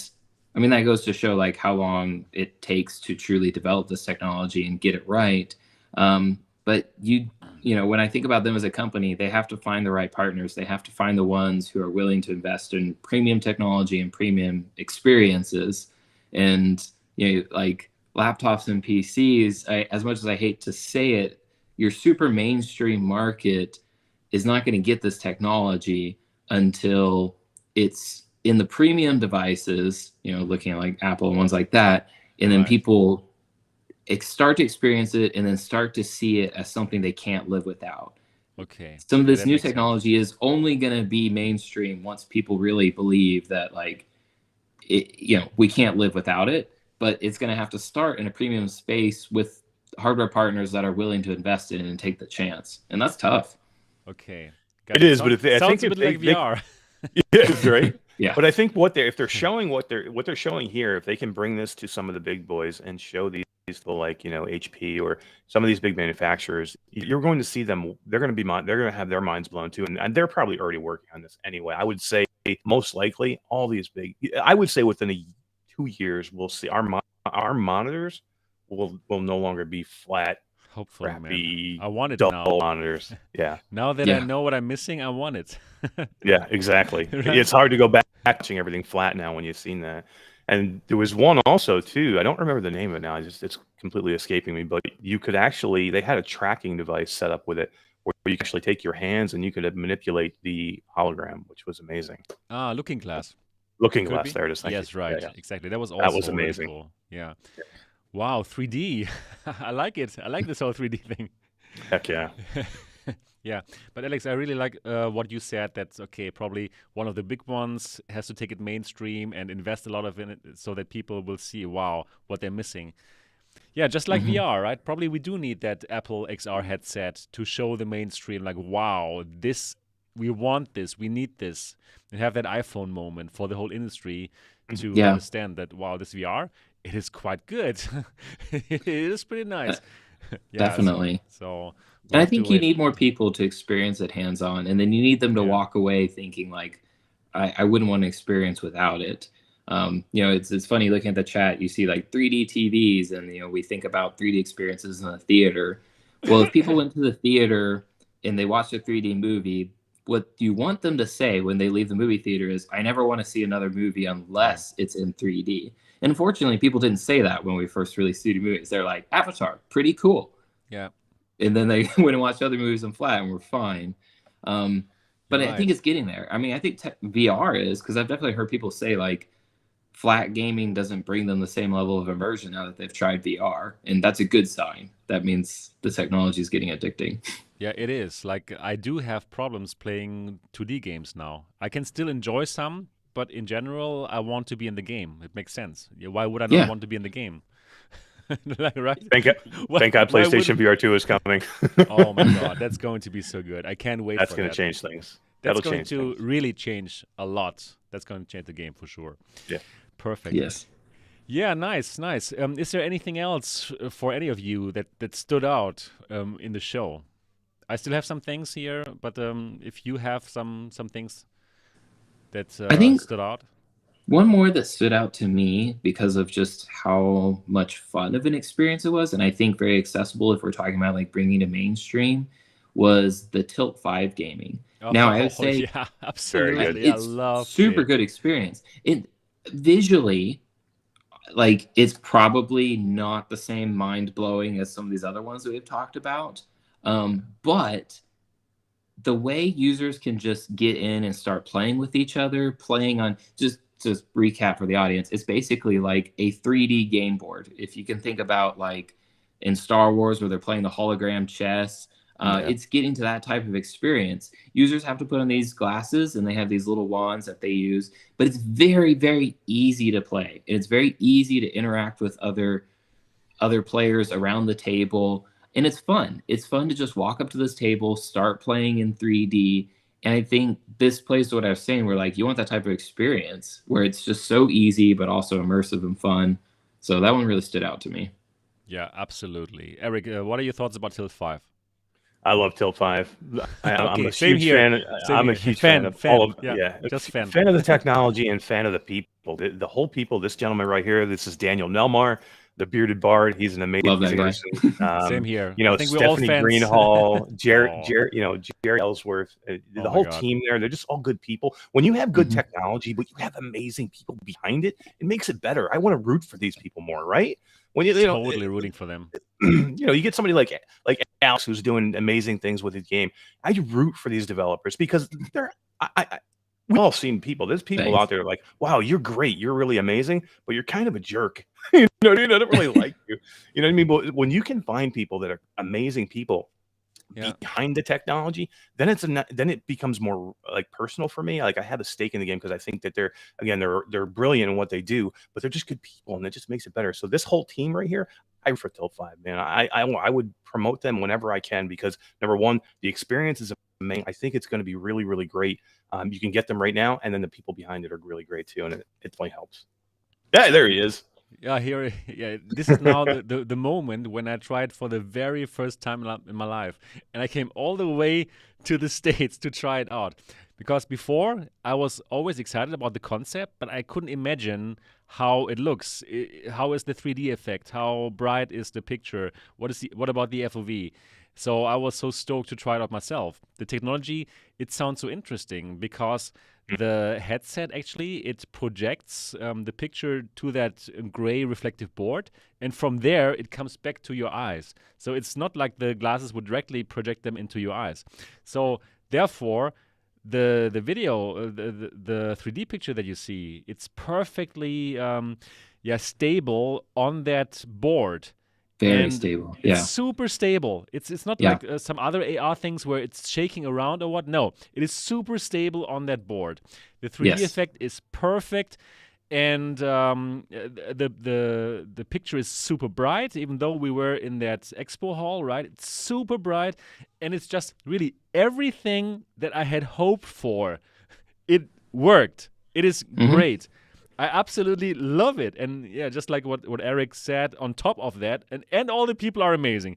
I mean, that goes to show like how long it takes to truly develop this technology and get it right. But when I think about them as a company, they have to find the right partners. They have to find the ones who are willing to invest in premium technology and premium experiences. And like laptops and PCs, as much as I hate to say it, your super mainstream market is not going to get this technology until it's in the premium devices, looking at like Apple and ones like that. And then people start to experience it and then start to see it as something they can't live without. Okay. Some of this new technology is only going to be mainstream once people really believe that we can't live without it. But it's going to have to start in a premium space with hardware partners that are willing to invest in it and take the chance. And that's tough. Okay. It is, but I sounds think a bit like VR. Yes, right? Yeah. But I think if they're showing what they're showing here, if they can bring this to some of the big boys and show these people like, HP or some of these big manufacturers, you're going to see them. They're going to have their minds blown too. And they're probably already working on this anyway. I would say most likely all these I would say within 2 years, we'll see our monitors will no longer be flat Hopefully, man. crappy I want it dull now. monitors. Yeah. Now that I know what I'm missing, I want it. Yeah, exactly. Right? It's hard to go back watching everything flat now when you've seen that. And there was one also too. I don't remember the name of it now. It's completely escaping me. But you could actually, they had a tracking device set up with it where you could actually take your hands and you could manipulate the hologram, which was amazing. Looking Glass. Looking Could Glass, be? there it is. Thank Yes, you. right. Yeah. Exactly. That was also really amazing. cool. Yeah. Wow, 3D. I like it. I like this whole 3D thing. Heck yeah. Yeah, but Alex, I really like what you said. That's okay. Probably one of the big ones has to take it mainstream and invest a lot of in it so that people will see, wow, what they're missing. Yeah, just like VR, right? Probably we do need that Apple XR headset to show the mainstream, like, wow, we want this, we need this, and have that iPhone moment for the whole industry to understand that, wow, this VR, it is quite good. It is pretty nice. Yeah, Definitely. So and I think you need more people to experience it hands-on, and then you need them to walk away thinking like, I wouldn't want to experience without it. It's funny looking at the chat. You see like 3D TVs, and we think about 3D experiences in the theater. Well, if people went to the theater and they watched a 3D movie, what you want them to say when they leave the movie theater is, "I never want to see another movie unless it's in 3D." And unfortunately, people didn't say that when we first released 3D movies. They're like, "Avatar, pretty cool." Yeah. And then they went and watched other movies in flat and were fine. But I think it's getting there. I mean, I think VR is, because I've definitely heard people say like flat gaming doesn't bring them the same level of immersion now that they've tried VR. And that's a good sign. That means the technology is getting addicting. Yeah, it is. Like, I do have problems playing 2D games now. I can still enjoy some, but in general, I want to be in the game. It makes sense. Why would I not want to be in the game? Right? Thank God PlayStation VR 2 is coming. Oh my God, that's going to be so good. I can't wait That's for going that. to change things. That's going to really change a lot. That's going to change the game for sure. Yeah. Perfect. Yes. Yeah, nice. Is there anything else for any of you that stood out in the show? I still have some things here, but if you have some things that I think stood out. One more that stood out to me because of just how much fun of an experience it was, and I think very accessible if we're talking about like bringing to mainstream, was the Tilt 5 gaming. Now I would say, yeah, absolutely, it's I love super good experience. It visually, like, it's probably not the same mind blowing as some of these other ones that we've talked about, but the way users can just get in and start playing with each other, playing on just recap for the audience, it's basically like a 3D game board. If you can think about like in Star Wars where they're playing the hologram chess, it's getting to that type of experience. Users have to put on these glasses and they have these little wands that they use, but it's very, very easy to play. And it's very easy to interact with other players around the table. And it's fun. It's fun to just walk up to this table, start playing in 3D. And I think this plays to what I was saying, where like you want that type of experience where it's just so easy, but also immersive and fun. So that one really stood out to me. Yeah, absolutely. Eric, what are your thoughts about Tilt 5? I love Tilt 5. I'm a same huge here. fan. I'm a huge fan of all of just fan. Fan of the technology and fan of the people. The whole people. This gentleman right here. This is Daniel Nelmar, the bearded bard. He's an amazing person. Same here. I think Stephanie Greenhall, Jerry Ellsworth, the whole team there. They're just all good people. When you have good technology, but you have amazing people behind it, it makes it better. I want to root for these people more, right? When totally rooting for them. You get somebody like Alex who's doing amazing things with his game. I root for these developers because we've all seen people. There's people out there like, wow, you're great, you're really amazing, but you're kind of a jerk. I don't really like you. You know what I mean? But when you can find people that are amazing people behind the technology, then it becomes more like personal for me. Like I have a stake in the game because I think that they're brilliant in what they do, but they're just good people, and it just makes it better. So this whole team right here, I for Tilt 5, man. I would promote them whenever I can because number one, the experience is amazing. I think it's going to be really, really great. You can get them right now, and then the people behind it are really great too, and it definitely helps. Yeah, there he is. Yeah, here. Yeah, this is now the moment when I tried for the very first time in my life, and I came all the way to the States to try it out. Because before, I was always excited about the concept, but I couldn't imagine how it looks. How is the 3D effect? How bright is the picture? What about the FOV? So I was so stoked to try it out myself. The technology, it sounds so interesting because the headset actually, it projects the picture to that gray reflective board, and from there it comes back to your eyes. So it's not like the glasses would directly project them into your eyes. So therefore, the video, the 3D picture that you see, it's perfectly stable on that board. Very stable. Yeah. It's super stable. It's not like some other AR things where it's shaking around or what. No, it is super stable on that board. The 3D effect is perfect, and the picture is super bright. Even though we were in that expo hall, right? It's super bright, and it's just really everything that I had hoped for. It worked. It is great. I absolutely love it. And yeah, just like what Eric said, on top of that, and all the people are amazing.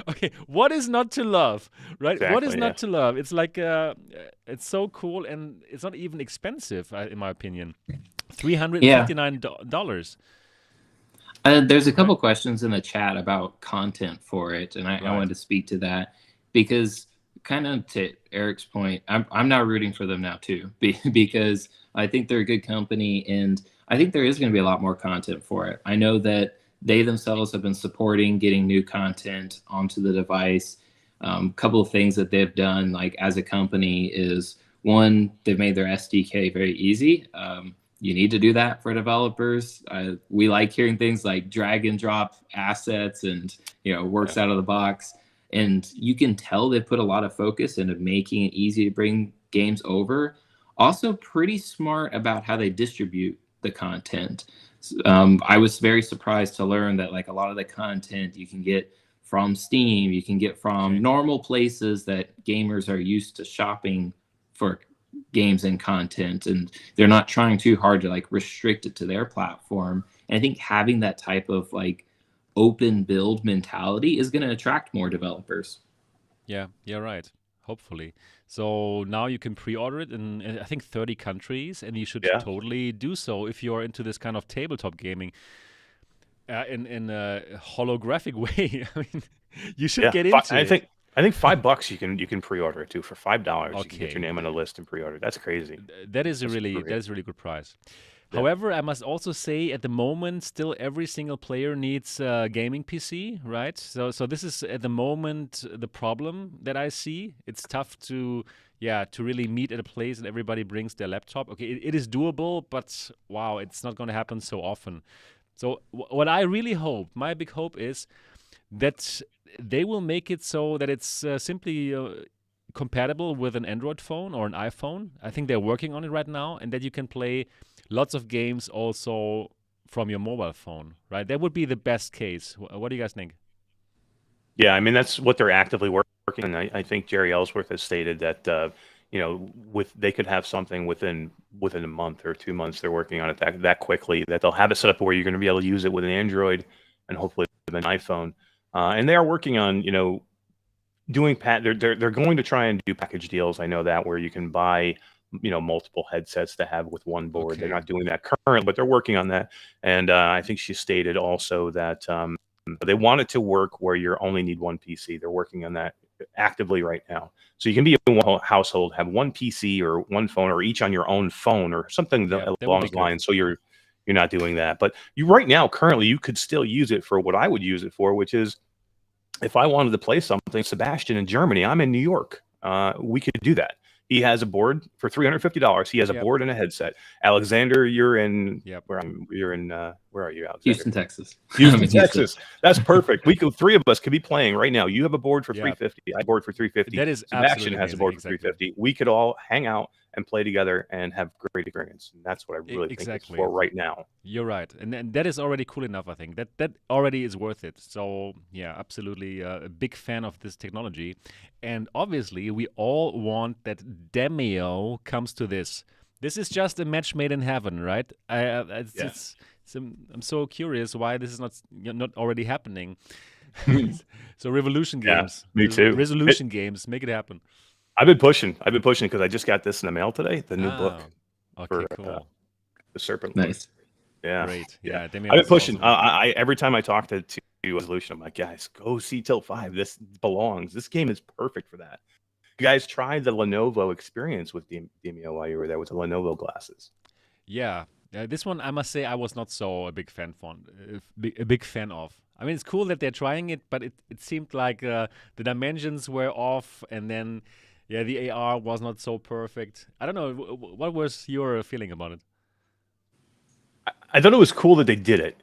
Okay, what is not to love, right? Exactly, what is not to love? It's like, it's so cool, and it's not even expensive, in my opinion. $359. There's a couple questions in the chat about content for it, and I wanted to speak to that because kind of to Eric's point, I'm now rooting for them now too, because I think they're a good company, and I think there is going to be a lot more content for it. I know that they themselves have been supporting getting new content onto the device. Couple of things that they've done, like as a company, is one, they've made their SDK very easy. You need to do that for developers. We like hearing things like drag and drop assets, and works out of the box. And you can tell they put a lot of focus into making it easy to bring games over. Also pretty smart about how they distribute the content. I was very surprised to learn that like a lot of the content you can get from Steam, you can get from normal places that gamers are used to shopping for games and content, and they're not trying too hard to like restrict it to their platform. And I think having that type of like open build mentality is going to attract more developers. Yeah, right. Hopefully. So now you can pre-order it in I think 30 countries, and you should totally do so if you're into this kind of tabletop gaming in a holographic way. I mean, you should get into it. I think $5 you can pre-order it too. For $5 you can get your name on a list and pre-order. That's crazy. That is a really good price. However, I must also say at the moment, still every single player needs a gaming PC, right? So this is at the moment the problem that I see. It's tough to really meet at a place and everybody brings their laptop. Okay, it is doable, but wow, it's not going to happen so often. So what I really hope, my big hope is that they will make it so that it's simply compatible with an Android phone or an iPhone. I think they're working on it right now, and that you can play lots of games also from your mobile phone, right? That would be the best case. What do you guys think? Yeah, I mean, that's what they're actively working on. I think Jerry Ellsworth has stated that, they could have something within a month or 2 months. They're working on it that quickly, that they'll have it set up where you're going to be able to use it with an Android and hopefully with an iPhone. And they are working on, doing they're going to try and do package deals. I know that, where you can buy multiple headsets to have with one board. They're not doing that currently, but they're working on that. And I think she stated also that they want it to work where you only need one PC. They're working on that actively right now. So you can be in one household, have one PC or one phone, or each on your own phone or something along those lines. So you're not doing that. But right now, currently, you could still use it for what I would use it for, which is if I wanted to play something, Sebastian in Germany, I'm in New York. We could do that. He has a board for $350. He has a board and a headset. Alexander, you're in where are you, Alexander? Houston, Texas. Houston, Texas. That's perfect. Three of us could be playing right now. You have a board for $350. I have a board for $350. That is Sebastian has a board for $350. We could all hang out and play together and have great experience. And that's what I really think it's for right now. You're right. And that is already cool enough, I think. That already is worth it. So, yeah, absolutely a big fan of this technology. And obviously, we all want that Demio comes to this. This is just a match made in heaven, right? I'm so curious why this is not already happening. So Revolution games. Me too. Resolution games, make it happen. I've been pushing because I just got this in the mail today. The new book Okay, for cool. the Serpent Lord. Nice. Yeah, Great. Yeah, I've been pushing. awesome. I every time I talk to Resolution, I'm like, guys, go see Tilt 5. This belongs. This game is perfect for that. You guys tried the Lenovo experience with Demio while you were there with the Lenovo glasses. Yeah, this one I must say I was not so a big fan of. I mean, it's cool that they're trying it, but it seemed like the dimensions were off, and then the AR was not so perfect. I don't know. What was your feeling about it? I thought it was cool that they did it.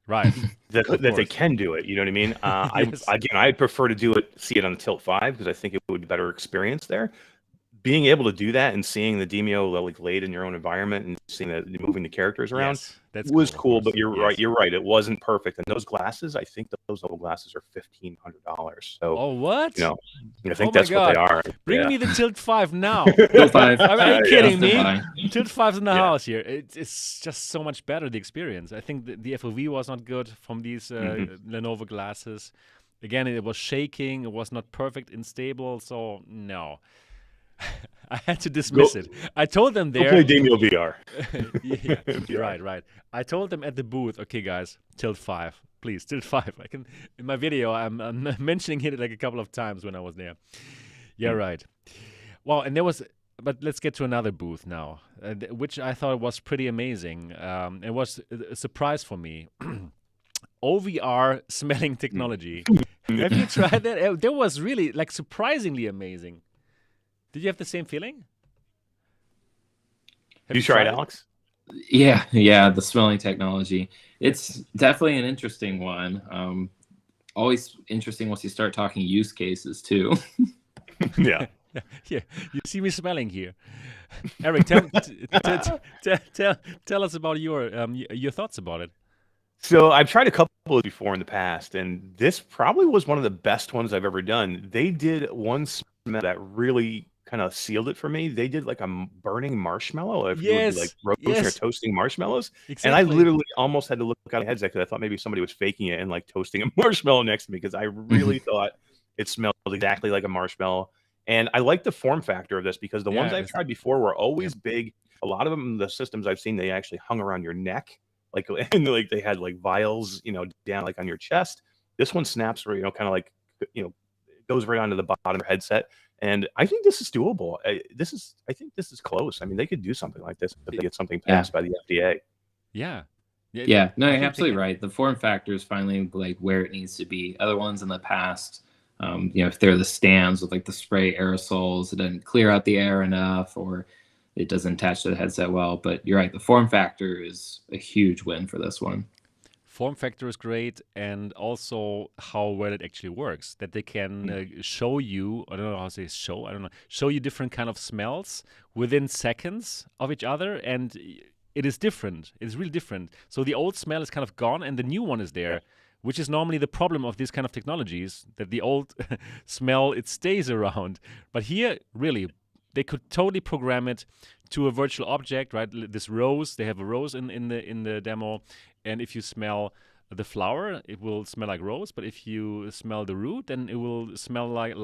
Right. that they can do it. You know what I mean? Yes. I'd prefer to see it on the Tilt 5 because I think it would be a better experience there. Being able to do that and seeing the Demio like laid in your own environment and seeing that moving the characters around was cool. But you're right. You're right. It wasn't perfect. And those glasses, I think those little glasses are $1,500. So what? I think that's what they are. Bring me the Tilt 5 now. Tilt 5. Are you kidding me? Tilt 5's in the Yeah. house here. It's just so much better, the experience. I think the FOV was not good from these Lenovo glasses. Again, it was shaking. It was not perfect and stable. So no. I had to dismiss it. I told them there. Play Demio VR. Right. I told them at the booth, okay, guys, Tilt 5, please, Tilt 5. I can in my video. I'm mentioning it like a couple of times when I was there. Yeah, right. Well, and there was, but let's get to another booth now, which I thought was pretty amazing. It was a surprise for me. OVR smelling technology. Have you tried that? That was really like surprisingly amazing. Did you have the same feeling? You tried, Alex? Yeah, the smelling technology. It's definitely an interesting one. Always interesting once you start talking use cases too. Yeah. Yeah, you see me smelling here. Eric, tell us about your thoughts about it. So I've tried a couple before in the past, and this probably was one of the best ones I've ever done. They did one smell that really kind of sealed it for me. They did like a burning marshmallow. If you would be like roasting or toasting marshmallows. Exactly. And I literally almost had to look out of my headset because I thought maybe somebody was faking it and like toasting a marshmallow next to me because I really thought it smelled exactly like a marshmallow. And I like the form factor of this because the ones I've tried before were always big. A lot of them, the systems I've seen, they actually hung around your neck. And like they had like vials, down like on your chest. This one snaps where, kind of like, goes right onto the bottom of your headset. And I think this is doable. I think this is close. I mean, they could do something like this if they get something passed by the FDA. Yeah. Yeah, no, you're absolutely right. The form factor is finally like where it needs to be. Other ones in the past, if they're the stands with like the spray aerosols, it doesn't clear out the air enough, or it doesn't attach to the headset well. But you're right, the form factor is a huge win for this one. Form factor is great, and also how well it actually works. That they can show you, I don't know how to say show you different kind of smells within seconds of each other, and it is different. It's really different. So the old smell is kind of gone, and the new one is there, which is normally the problem of these kind of technologies, that the old smell, it stays around. But here, really, they could totally program it to a virtual object, right? This rose, they have a rose in the demo, and if you smell the flower, it will smell like rose. But if you smell the root, then it will smell like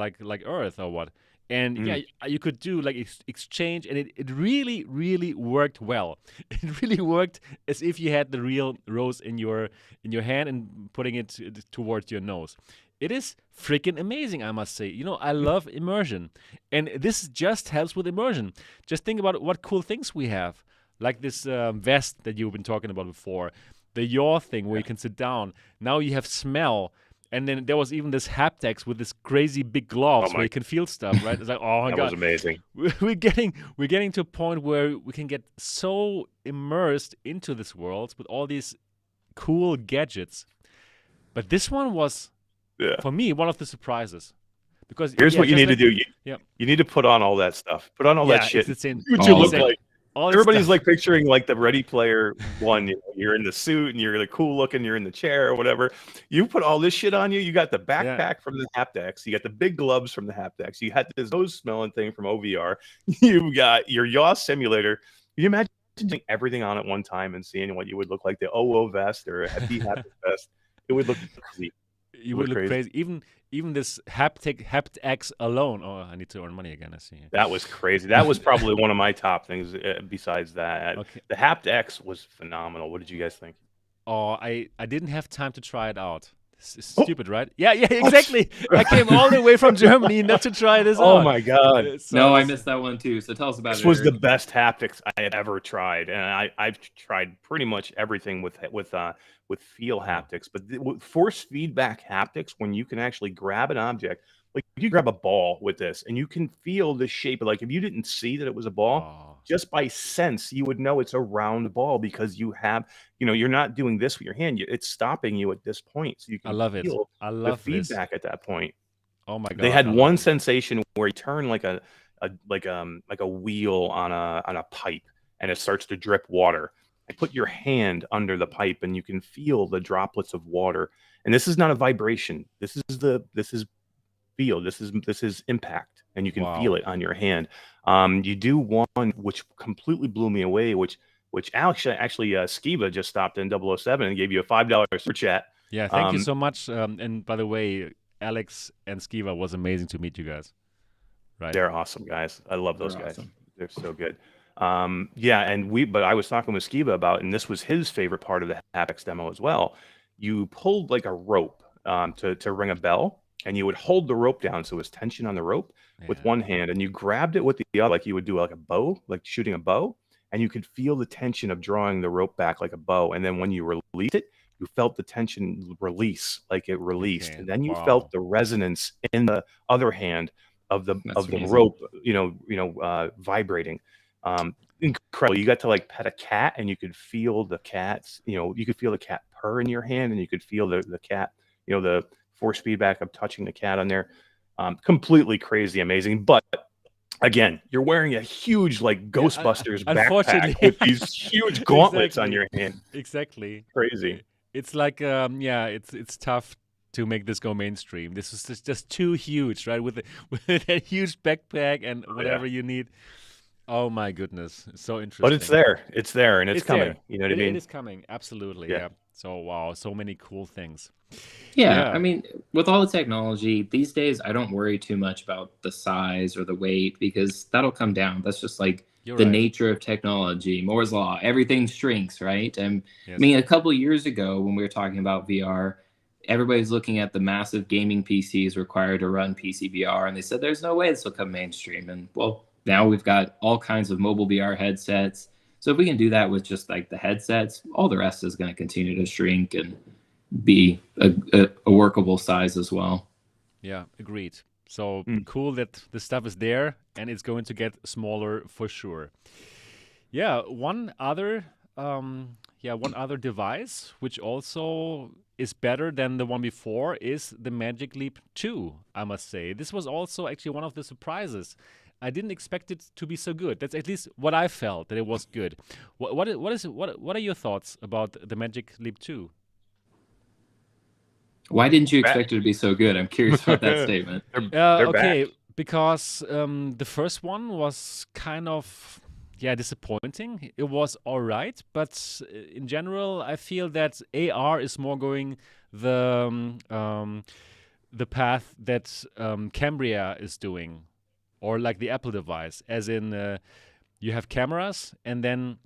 earth or what. And you could do like exchange, and it really, really worked well. It really worked as if you had the real rose in your hand and putting it towards your nose. It is freaking amazing, I must say. I love immersion. And this just helps with immersion. Just think about what cool things we have. Like this vest that you've been talking about before. The yaw thing where you can sit down. Now you have smell. And then there was even this Haptex with this crazy big gloves where you can feel stuff, right? It's like, oh my God. That was amazing. We're getting to a point where we can get so immersed into this world with all these cool gadgets. But this one was... for me, one of the surprises. Because here's what you need to do. You need to put on all that stuff. Put on all that shit. It's insane. What you look like. Everybody's like picturing like the Ready Player One. You're in the suit and you're the cool looking. You're in the chair or whatever. You put all this shit on you. You got the backpack from the Haptex. You got the big gloves from the Haptex. You had this nose smelling thing from OVR. You got your yaw simulator. Can you imagine doing everything on at one time and seeing what you would look like? The OO vest or a Haptic vest. It would look crazy. You would look crazy. Even this Haptex alone. Oh, I need to earn money again. I see. That was crazy. That was probably one of my top things. Besides that, Okay. the Haptex was phenomenal. What did you guys think? Oh, I didn't have time to try it out. It's stupid, right? Yeah, exactly. I came all the way from Germany not to try this out. Oh my god! No, I missed that one too. So tell us about it. This was the best haptics I had ever tried, and I've tried pretty much everything with feel haptics, but with force feedback haptics, when you can actually grab an object, like you grab a ball with this, and you can feel the shape. Like if you didn't see that it was a ball, just by sense, you would know it's a round ball because you have, you're not doing this with your hand. It's stopping you at this point, so you can feel the feedback at that point. Oh my god! They had one sensation where you turn like a wheel on a pipe, and it starts to drip water. I put your hand under the pipe, and you can feel the droplets of water. And this is not a vibration. This is feel. This is impact, and you can feel it on your hand. You do one which completely blew me away, which actually Skiva just stopped in 007 and gave you a $5 super chat. Yeah, thank you so much. And by the way, Alex and Skiva, was amazing to meet you guys. Right, they're awesome guys. I love those guys. Awesome. They're so good. But I was talking with Skiva about, and this was his favorite part of the Haptex demo as well. You pulled like a rope to ring a bell, and you would hold the rope down so it was tension on the rope with one hand, and you grabbed it with the other, like you would do like a bow, like shooting a bow, and you could feel the tension of drawing the rope back like a bow. And then when you released it, you felt the tension release, like it released, and then you felt the resonance in the other hand of the rope, vibrating. Incredible. You got to like pet a cat, and you could feel the cat's, you could feel the cat purr in your hand, and you could feel the cat, the force feedback of touching the cat on there. Completely crazy, amazing. But again, you're wearing a huge like Ghostbusters backpack with these huge gauntlets on your hand. Exactly. Crazy. It's like it's tough to make this go mainstream. This is just too huge, right? With that huge backpack and whatever you need. Oh my goodness, it's so interesting. But it's there, and it's coming. There. You know what I mean? It is coming, absolutely. Yeah. So wow, so many cool things. Yeah, I mean, with all the technology these days, I don't worry too much about the size or the weight because that'll come down. That's just like the nature of technology. Moore's law, everything shrinks, right? And I mean, a couple of years ago when we were talking about VR, everybody's looking at the massive gaming PCs required to run PC VR, and they said there's no way this will come mainstream. And well, now we've got all kinds of mobile VR headsets. So if we can do that with just like the headsets, all the rest is going to continue to shrink and be a workable size as well. Yeah, agreed. So cool that the stuff is there and it's going to get smaller for sure. Yeah, one other device which also is better than the one before is the Magic Leap 2, I must say. This was also actually one of the surprises. I didn't expect it to be so good. That's at least what I felt, that it was good. What are your thoughts about the Magic Leap 2? Why didn't you expect it to be so good? I'm curious about that statement. They're okay, back. Because the first one was kind of disappointing. It was all right, but in general, I feel that AR is more going the path that Cambria is doing, or like the Apple device, as in you have cameras and then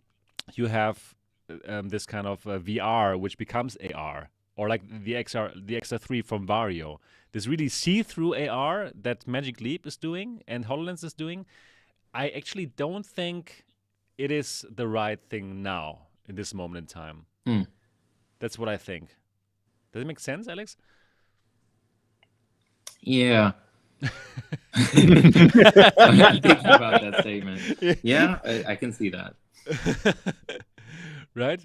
you have this kind of VR which becomes AR, or like the XR3 from Vario. This really see-through AR that Magic Leap is doing and HoloLens is doing. I actually don't think it is the right thing now in this moment in time. That's what I think. Does it make sense, Alex? Yeah. I'm not thinking about that statement. Yeah, I can see that. Right?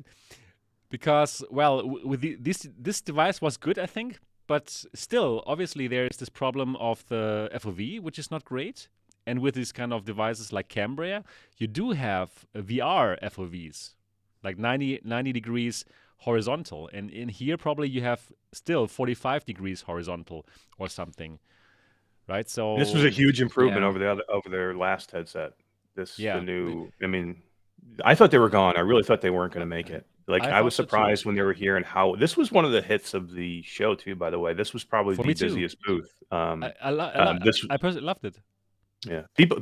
Because, well, with this device was good, I think, but still, obviously, there is this problem of the FOV, which is not great. And with these kind of devices like Cambria, you do have VR FOVs, like 90 degrees horizontal. And in here, probably you have still 45 degrees horizontal or something. Right, so this was a huge improvement over their last headset. The new. I mean, I thought they were gone. I really thought they weren't going to make it. Like I I was thought so too. surprised when they were here and how this was one of the hits of the show too. By the way, this was probably For the me too. busiest booth. This I personally loved it. Yeah, You too?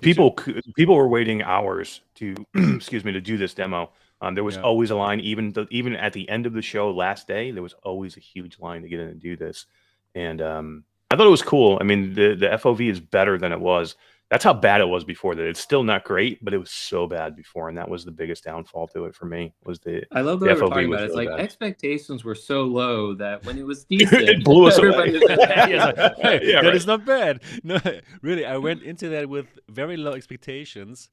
people were waiting hours to excuse me to do this demo. There was Yeah. always a line, even at the end of the show last day, there was always a huge line to get in and do this. And I thought it was cool. I mean, the FOV is better than it was. That's how bad it was before that. It's still not great, but it was so bad before, and that was the biggest downfall to it for me. Was I love the the way we're FOV talking about was it. It's really like bad. expectations were so low that when it was It decent, blew us away. everybody was like, Yes, hey, Yeah, that right. is not bad. No, really, I went into that with very low expectations,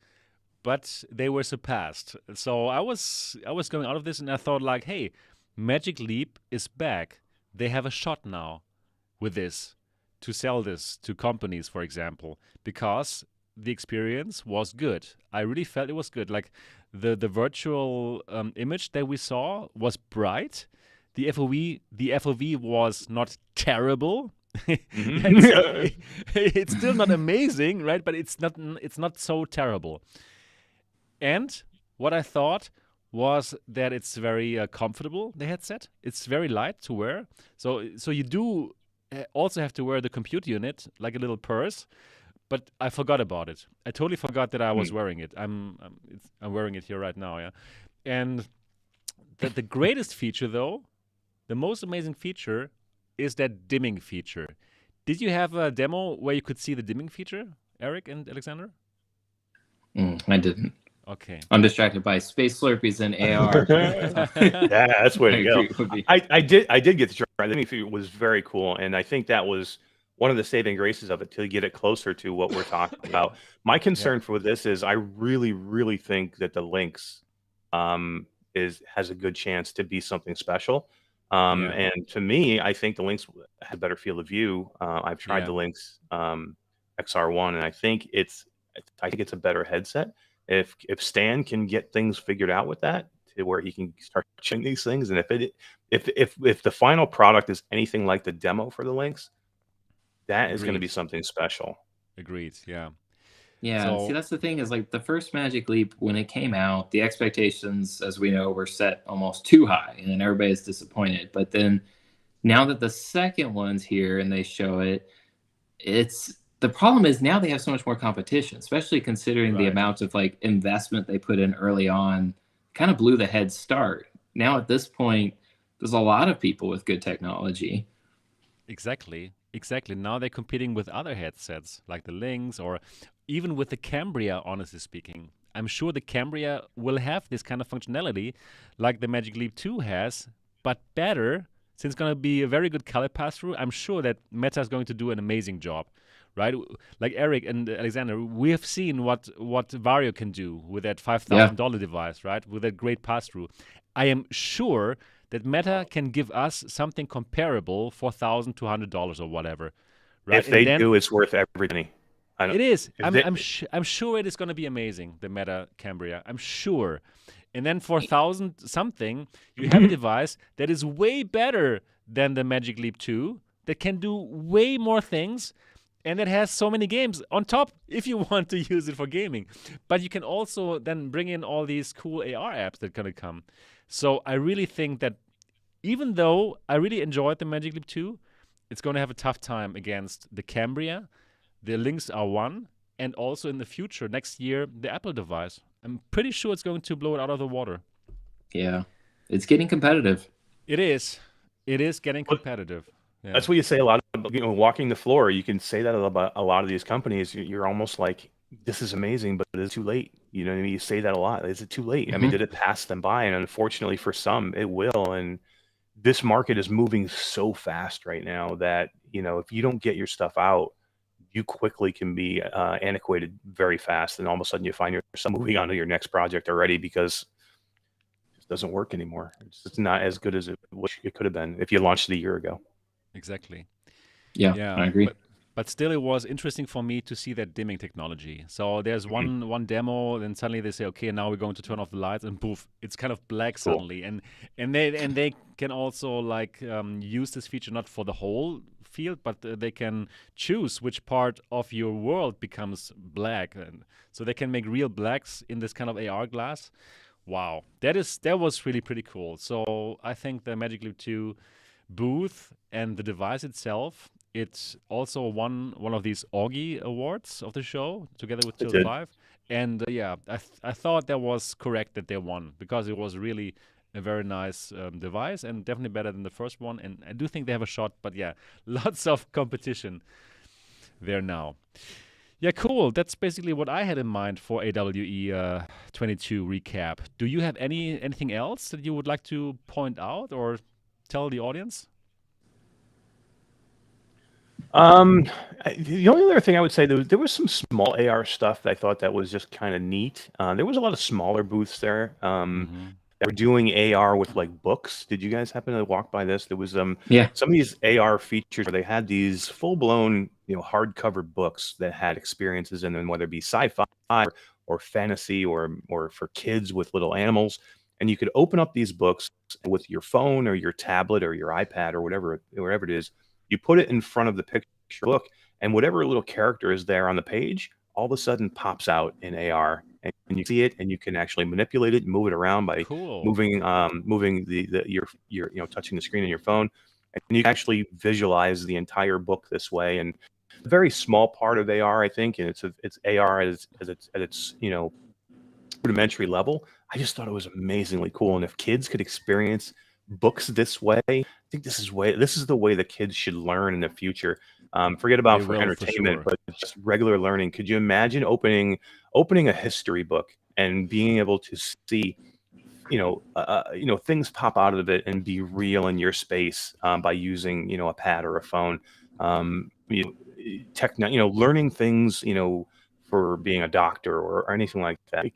but they were surpassed. So I was going out of this and I thought like, hey, Magic Leap is back. They have a shot now with this to sell this to companies, for example, because the experience was good. I really felt it was good. Like the virtual image that we saw was bright. The FOV was not terrible. It's still not amazing, right? But it's not so terrible. And what I thought was that it's very comfortable, the headset. It's very light to wear. So you do also have to wear the compute unit, like a little purse. But I forgot about it. I totally forgot that I was wearing it. I'm wearing it here right now, yeah. And the greatest feature, though, the most amazing feature, is that dimming feature. Did you have a demo where you could see the dimming feature, Eric and Alexander? I didn't. Okay. I'm distracted by Space Slurpees and AR. Yeah, that's the way to go. Would be. I did get to try. I think it was very cool, and I think that was one of the saving graces of it to get it closer to what we're talking about. My concern for this is I really, really think that the Lynx has a good chance to be something special. And to me, I think the Lynx has a better field of view. I've tried the Lynx XR1, and I think it's a better headset. If Stan can get things figured out with that to where he can start checking these things, and if the final product is anything like the demo for the Lynx, that is going to be something special. Agreed. Yeah. Yeah. So, see, that's the thing is like the first Magic Leap, when it came out, the expectations, as we know, were set almost too high, and then everybody's disappointed. But then now that the second one's here and they show it, the problem is now they have so much more competition, especially considering the amount of like investment they put in early on. Kind of blew the head start. Now at this point, there's a lot of people with good technology. Exactly. Now they're competing with other headsets like the Lynx or even with the Cambria, honestly speaking. I'm sure the Cambria will have this kind of functionality like the Magic Leap 2 has, but better, since it's going to be a very good color pass-through. I'm sure that Meta is going to do an amazing job. Right, like Eric and Alexander, we have seen what Vario can do with that $5,000 device, right? With that great pass-through. I am sure that Meta can give us something comparable for $1,200 or whatever. Right? If they do, it's worth every penny. It is. I'm sure it is going to be amazing. The Meta Cambria, I'm sure. And then for 1,000 something, you have a device that is way better than the Magic Leap 2 that can do way more things. And it has so many games on top if you want to use it for gaming. But you can also then bring in all these cool AR apps that are going to come. So I really think that even though I really enjoyed the Magic Leap 2, it's going to have a tough time against the Cambria, the Lynx R1, and also in the future, next year, the Apple device. I'm pretty sure it's going to blow it out of the water. Yeah. It's getting competitive. It is. It is getting competitive. Yeah. That's what you say a lot about, walking the floor. You can say that about a lot of these companies. You're almost like, this is amazing, but it is too late. You know what I mean? You say that a lot. Is it too late? I mean, did it pass them by? And unfortunately for some, it will. And this market is moving so fast right now that, if you don't get your stuff out, you quickly can be antiquated very fast. And all of a sudden you find yourself moving on to your next project already because it doesn't work anymore. It's not as good as it could have been if you launched it a year ago. Exactly. Yeah, I agree. But still, it was interesting for me to see that dimming technology. So there's one demo, then suddenly they say, okay, now we're going to turn off the lights, and poof, it's kind of black suddenly. And they can also use this feature not for the whole field, but they can choose which part of your world becomes black, and so they can make real blacks in this kind of AR glass, Wow, that was really pretty cool. So I think the Magic Loop 2 booth and the device itself, it's also won one of these Augie awards of the show together with It Tilt did. 5. And yeah, I thought that was correct that they won because it was really a very nice device and definitely better than the first one. And I do think they have a shot, but yeah, lots of competition there now. Yeah, cool. That's basically what I had in mind for AWE 22 recap. Do you have anything else that you would like to point out or tell the audience? The only other thing I would say, there was some small AR stuff that I thought that was just kind of neat. There was a lot of smaller booths there. That were doing AR with like books. Did you guys happen to walk by this? There was Yeah. some of these AR features where they had these full-blown, hardcover books that had experiences in them, whether it be sci-fi or fantasy or for kids with little animals. And you could open up these books with your phone or your tablet or your iPad or wherever it is. You put it in front of the picture book, and whatever little character is there on the page all of a sudden pops out in AR, and you see it, and you can actually manipulate it and move it around by moving your touching the screen on your phone, and you can actually visualize the entire book this way. And a very small part of AR, I think, and it's AR at its rudimentary level. I just thought it was amazingly cool, and if kids could experience books this way, I think this is the way the kids should learn in the future. Forget about for entertainment, but just regular learning. Could you imagine opening a history book and being able to see, things pop out of it and be real in your space by using, a pad or a phone? Learning things, for being a doctor or anything like that.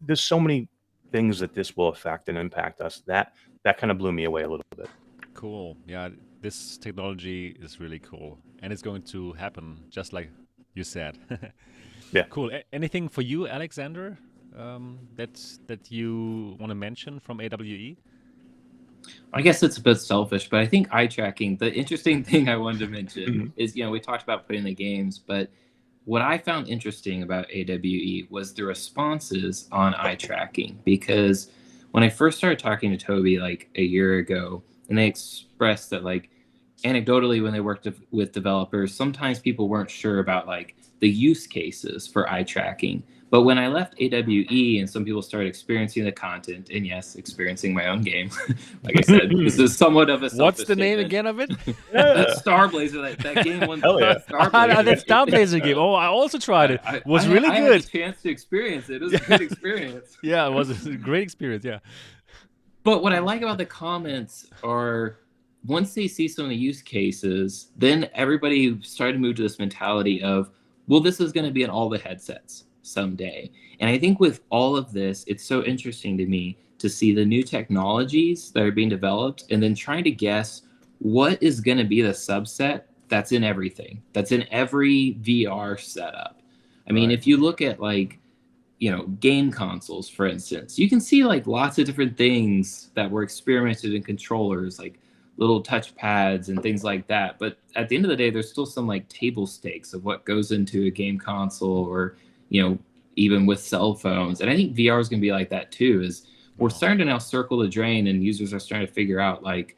There's so many things that this will affect and impact us. That kind of blew me away a little bit. Cool. Yeah, this technology is really cool, and it's going to happen just like you said. Yeah. Cool. Anything for you, Alexander, that you want to mention from AWE? I guess it's a bit selfish, but I think eye tracking, the interesting thing I wanted to mention is, we talked about putting the games, but what I found interesting about AWE was the responses on eye tracking, because when I first started talking to Toby like a year ago, and they expressed that like anecdotally when they worked with developers, sometimes people weren't sure about like the use cases for eye tracking. But when I left AWE and some people started experiencing the content, and yes, experiencing my own game, like I said, this is somewhat of a selfish What's the statement. name again of it? That's Starblazer. That game won. Hell yeah. Starblazer. That Starblazer game. Oh, I also tried it. It was really I good. had a chance to experience it. It was a good experience. Yeah, it was a great experience. Yeah. But what I like about the comments are once they see some of the use cases, then everybody started to move to this mentality of, well, this is going to be in all the headsets someday. And I think with all of this, it's so interesting to me to see the new technologies that are being developed and then trying to guess what is going to be the subset that's in everything, that's in every VR setup. I mean, if you look at like, game consoles, for instance, you can see like lots of different things that were experimented in controllers, like little touch pads and things like that. But at the end of the day, there's still some like table stakes of what goes into a game console or, even with cell phones. And I think VR is going to be like that too, is we're starting to now circle the drain and users are starting to figure out like,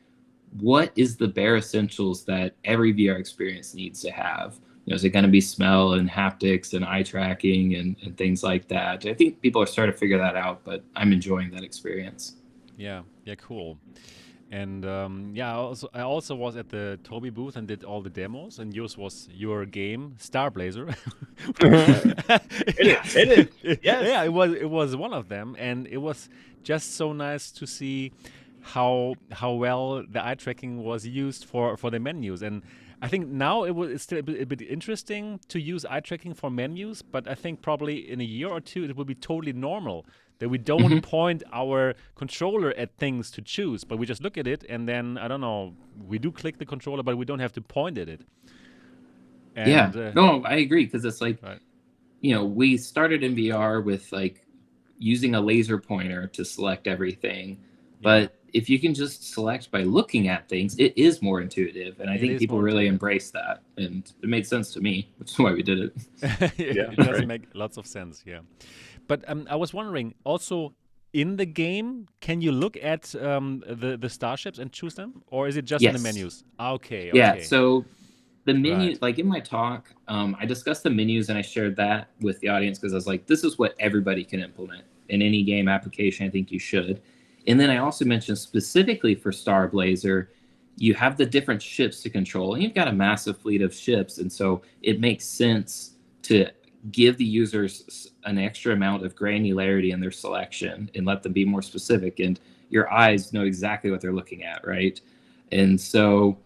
what is the bare essentials that every VR experience needs to have? Is it going to be smell and haptics and eye tracking and things like that? I think people are starting to figure that out, but I'm enjoying that experience. Yeah, cool. And I also was at the Toby booth and did all the demos, and yours was your game, Starblazer. It is. Yes. Yeah, it was one of them, and it was just so nice to see how well the eye tracking was used for the menus. And I think now it's still a bit interesting to use eye tracking for menus, but I think probably in a year or two it will be totally normal that we don't point our controller at things to choose, but we just look at it and then, I don't know, we do click the controller, but we don't have to point at it. And, no, I agree, because it's like, we started in VR with like using a laser pointer to select everything, but if you can just select by looking at things, it is more intuitive. And I think people really embrace that. And it made sense to me, which is why we did it. It does make lots of sense, yeah. But I was wondering, also, in the game, can you look at the starships and choose them, or is it just in the menus? Okay. Yeah. So the menu, Right. like in my talk, I discussed the menus and I shared that with the audience because I was like, this is what everybody can implement in any game application. I think you should. And then I also mentioned specifically for Star Blazer, you have the different ships to control, and you've got a massive fleet of ships, and so it makes sense to give the users an extra amount of granularity in their selection and let them be more specific, and your eyes know exactly what they're looking at, right? And so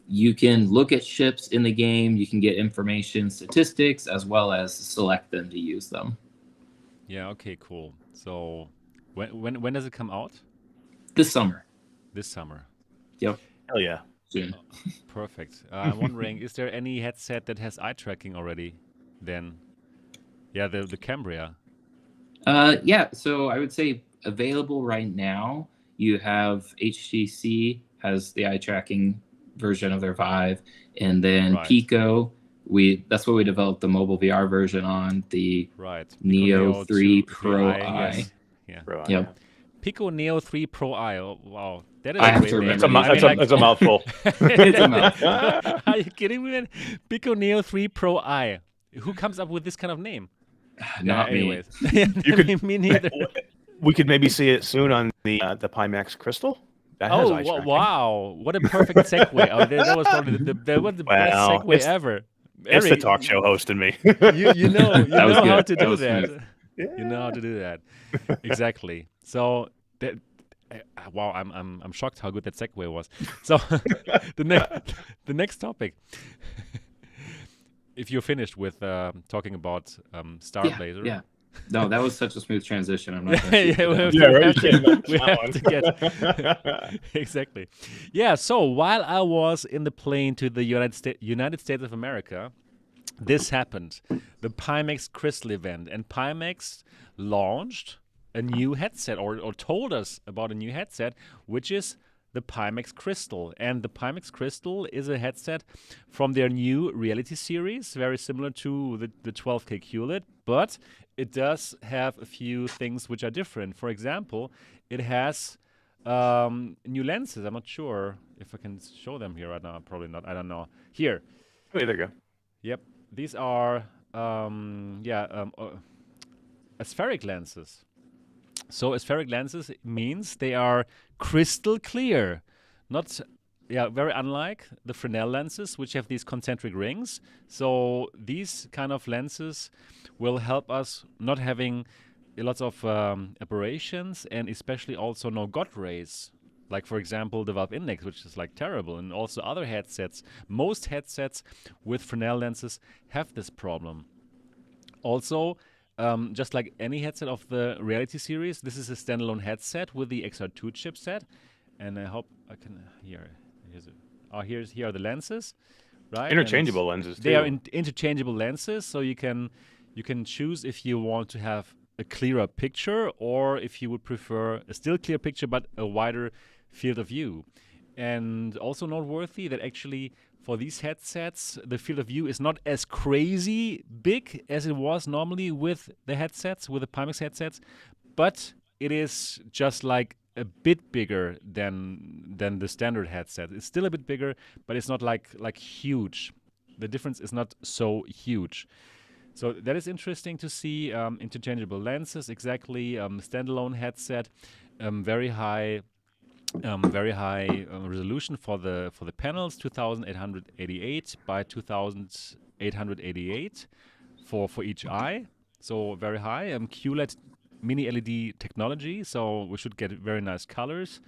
you can look at ships in the game, you can get information, statistics, as well as select them to use them. Yeah, okay, cool. So when does it come out? This summer. This summer. Yep. Hell yeah. Soon. Perfect. I'm wondering, is there any headset that has eye tracking already then? Yeah, the Cambria. Yeah, so I would say available right now, you have HTC has the eye tracking version of their Vive, and then Pico, that's what we developed the mobile VR version on, the Neo 3 Pro Eye. Yes. Yeah. Pro Eye. Yep. Pico Neo 3 Pro Eye. Oh, wow. That is I a have great to name. remember. It's a mouthful. It's a mouthful. Are you kidding me, man? Pico Neo 3 Pro Eye. Who comes up with this kind of name? Not me. Anyways. You could, me neither. We could maybe see it soon on the Pimax Crystal. That has eye tracking. Wow. What a perfect segue. That was probably the best segue ever. It's the talk show host in me. You know how to do that. Yeah. You know how to do that. Exactly. So that wow, I'm shocked how good that segue was. So the next topic. If you're finished with talking about Star Blazer. Yeah. No, that was such a smooth transition. I'm not we have to get exactly. Yeah, so while I was in the plane to the United States of America, this happened. The Pimax Crystal event, and Pimax launched a new headset or told us about a new headset, which is the Pimax Crystal. And the Pimax Crystal is a headset from their new reality series, very similar to the 12K QLED, but it does have a few things which are different. For example, it has new lenses. I'm not sure if I can show them here right now. Probably not. I don't know. Here. Oh, there you go. Yep. These are aspheric lenses. So aspheric lenses means they are crystal clear, very unlike the Fresnel lenses, which have these concentric rings. So these kind of lenses will help us not having lots of aberrations, and especially also no God rays. Like, for example, the Valve Index, which is like terrible, and also other headsets. Most headsets with Fresnel lenses have this problem. Also, just like any headset of the reality series, this is a standalone headset with the XR2 chipset, and I hope I can here are the lenses, right? Interchangeable lenses too. They are interchangeable lenses, so you can choose if you want to have a clearer picture or if you would prefer a still clear picture but a wider field of view. And also noteworthy that actually for these headsets, the field of view is not as crazy big as it was normally with the headsets, with the Pimax headsets, but it is just like a bit bigger than the standard headset. It's still a bit bigger, but it's not like huge. The difference is not so huge. So that is interesting to see. Interchangeable lenses, exactly. Standalone headset, very high resolution for the panels, 2888 by 2888 for each eye. So very high. QLED mini LED technology, so we should get very nice colors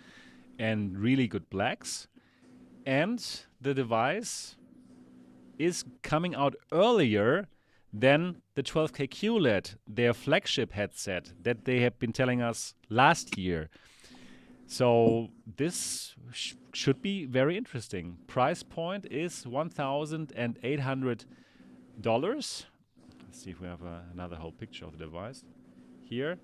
and really good blacks. And the device is coming out earlier than the 12K QLED, their flagship headset that they have been telling us last year. So this should be very interesting. Price point is $1,800. Let's see if we have another whole picture of the device here.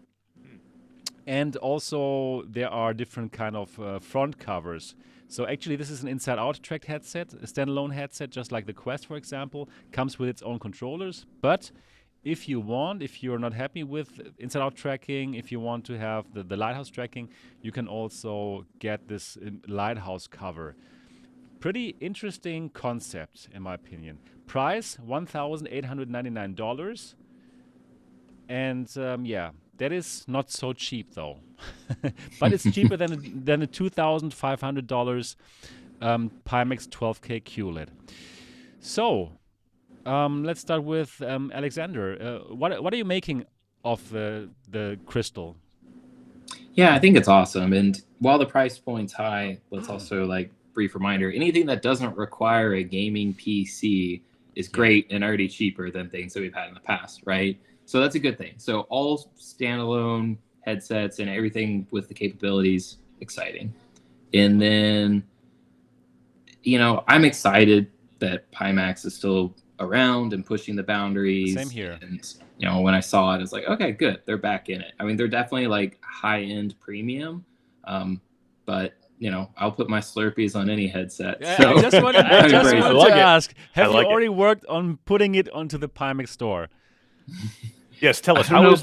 And also there are different kind of front covers. So actually this is an inside-out tracked headset, a standalone headset, just like the Quest, for example, comes with its own controllers, but if you want, if you're not happy with inside-out tracking, if you want to have the lighthouse tracking, you can also get this lighthouse cover. Pretty interesting concept, in my opinion. Price, $1,899. And yeah, that is not so cheap, though. But it's cheaper than a $2,500 Pimax 12K QLED. So, let's start with Alexander. What are you making of the Crystal? Yeah, I think it's awesome. And while the price point's high, let's also, like, brief reminder, anything that doesn't require a gaming PC is great and already cheaper than things that we've had in the past, right? So that's a good thing. So all standalone headsets and everything with the capabilities, exciting. And then, you know, I'm excited that Pimax is still around and pushing the boundaries. Same here. And, you know, when I saw it, it's like, okay, good. They're back in it. I mean, they're definitely like high-end premium, but, you know, I'll put my Slurpees on any headset. Yeah, so I just wanted to ask, have you like already worked on putting it onto the Pimax store? Yes, tell us, how is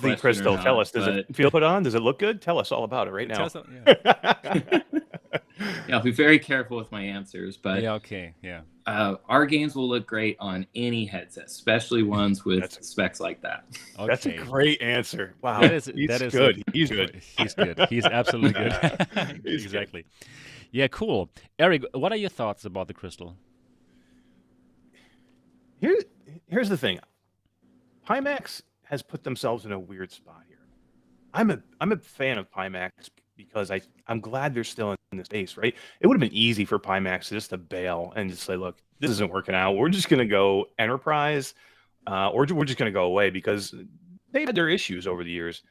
the Crystal? Tell us, does it feel put on? Does it look good? Tell us all about it right now. Yeah, I'll be very careful with my answers, but yeah, okay, yeah. Our games will look great on any headset, especially ones with specs like that. Okay. That's a great answer. Wow, that is good. He's good. He's good. He's absolutely good. Exactly. Good. Yeah, cool. Eric, what are your thoughts about the Crystal? Here's the thing. Pimax has put themselves in a weird spot here. I'm a fan of Pimax because I'm glad they're still in the space, right? It would have been easy for Pimax just to bail and just say, look, this isn't working out. We're just going to go enterprise, or we're just going to go away, because they've had their issues over the years.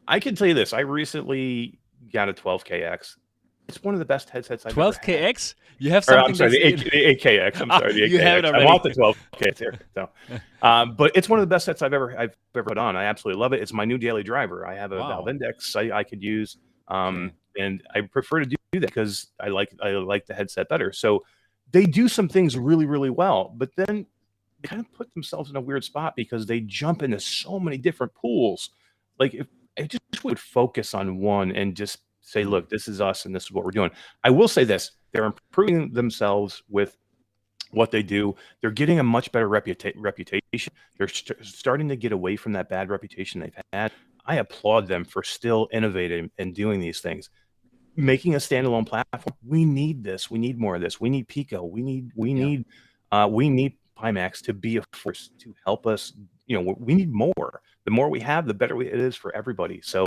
I can tell you this. I recently got a 12KX. It's one of the best headsets I've ever had. 12KX? You have something. I'm sorry, the 8KX. I'm sorry, the 8KX. You have it already. I want the 12K here. So, but it's one of the best sets I've ever put on. I absolutely love it. It's my new daily driver. I have a Valve Index I could use, and I prefer to do that because I like the headset better. So they do some things really, really well, but then they kind of put themselves in a weird spot because they jump into so many different pools. Like, if I just would focus on one and just say, look, this is us and this is what we're doing. I will say this. They're improving themselves with what they do. They're getting a much better reputation. They're starting to get away from that bad reputation they've had. I applaud them for still innovating and doing these things. Making a standalone platform. We need this. We need more of this. We need Pico. We need Pimax to be a force to help us. You know, we need more. The more we have, the better it is for everybody. So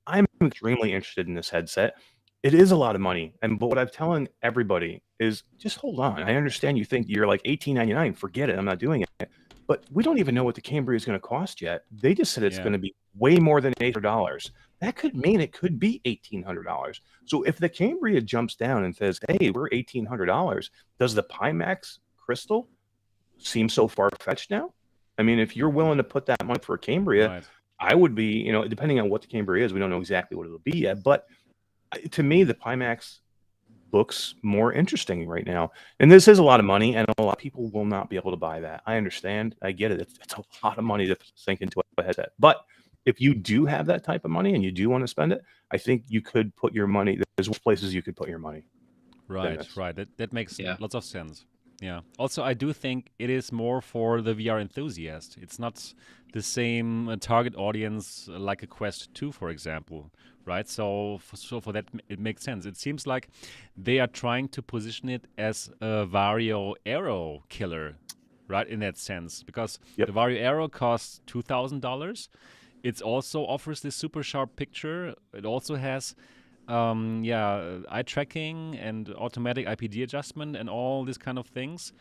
I'm extremely interested in this headset. It is a lot of money, but what I'm telling everybody is just hold on. I understand you think you're like $18.99. Forget it. I'm not doing it. But we don't even know what the Cambria is going to cost yet. They just said it's going to be way more than $800. That could mean it could be $1,800. So if the Cambria jumps down and says, hey, we're $1,800, does the Pimax Crystal seem so far-fetched now? I mean, if you're willing to put that money for a Cambria, I would be, you know, depending on what the Cambria is, we don't know exactly what it'll be yet. But to me, the Pimax looks more interesting right now. And this is a lot of money, and a lot of people will not be able to buy that. I understand. I get it. It's a lot of money to sink into a headset. But if you do have that type of money and you do want to spend it, I think you could put your money. There's places you could put your money. Right. That makes lots of sense. Yeah. Also, I do think it is more for the VR enthusiast. It's not the same target audience like a Quest 2, for example, right? So for that, it makes sense. It seems like they are trying to position it as a Vario Aero killer, right, in that sense, because the Vario Aero costs $2,000. It also offers this super sharp picture. It also has eye tracking and automatic IPD adjustment and all these kind of things.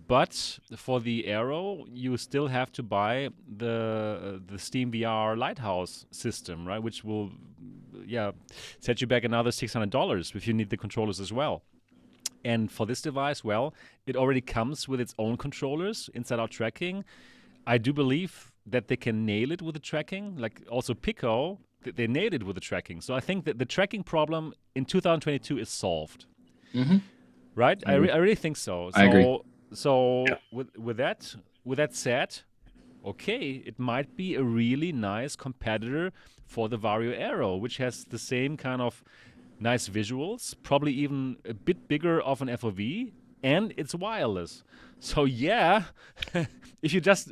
But for the Aero, you still have to buy the Steam VR Lighthouse system, right? Which will, set you back another $600 if you need the controllers as well. And for this device, well, it already comes with its own controllers, inside-out tracking. I do believe that they can nail it with the tracking, like also Pico. They nailed it with the tracking. So I think that the tracking problem in 2022 is solved. Mm-hmm. Right? I really think so. I agree. So with that said, okay, it might be a really nice competitor for the Vario Aero, which has the same kind of nice visuals, probably even a bit bigger of an FOV, and it's wireless. So yeah, if you just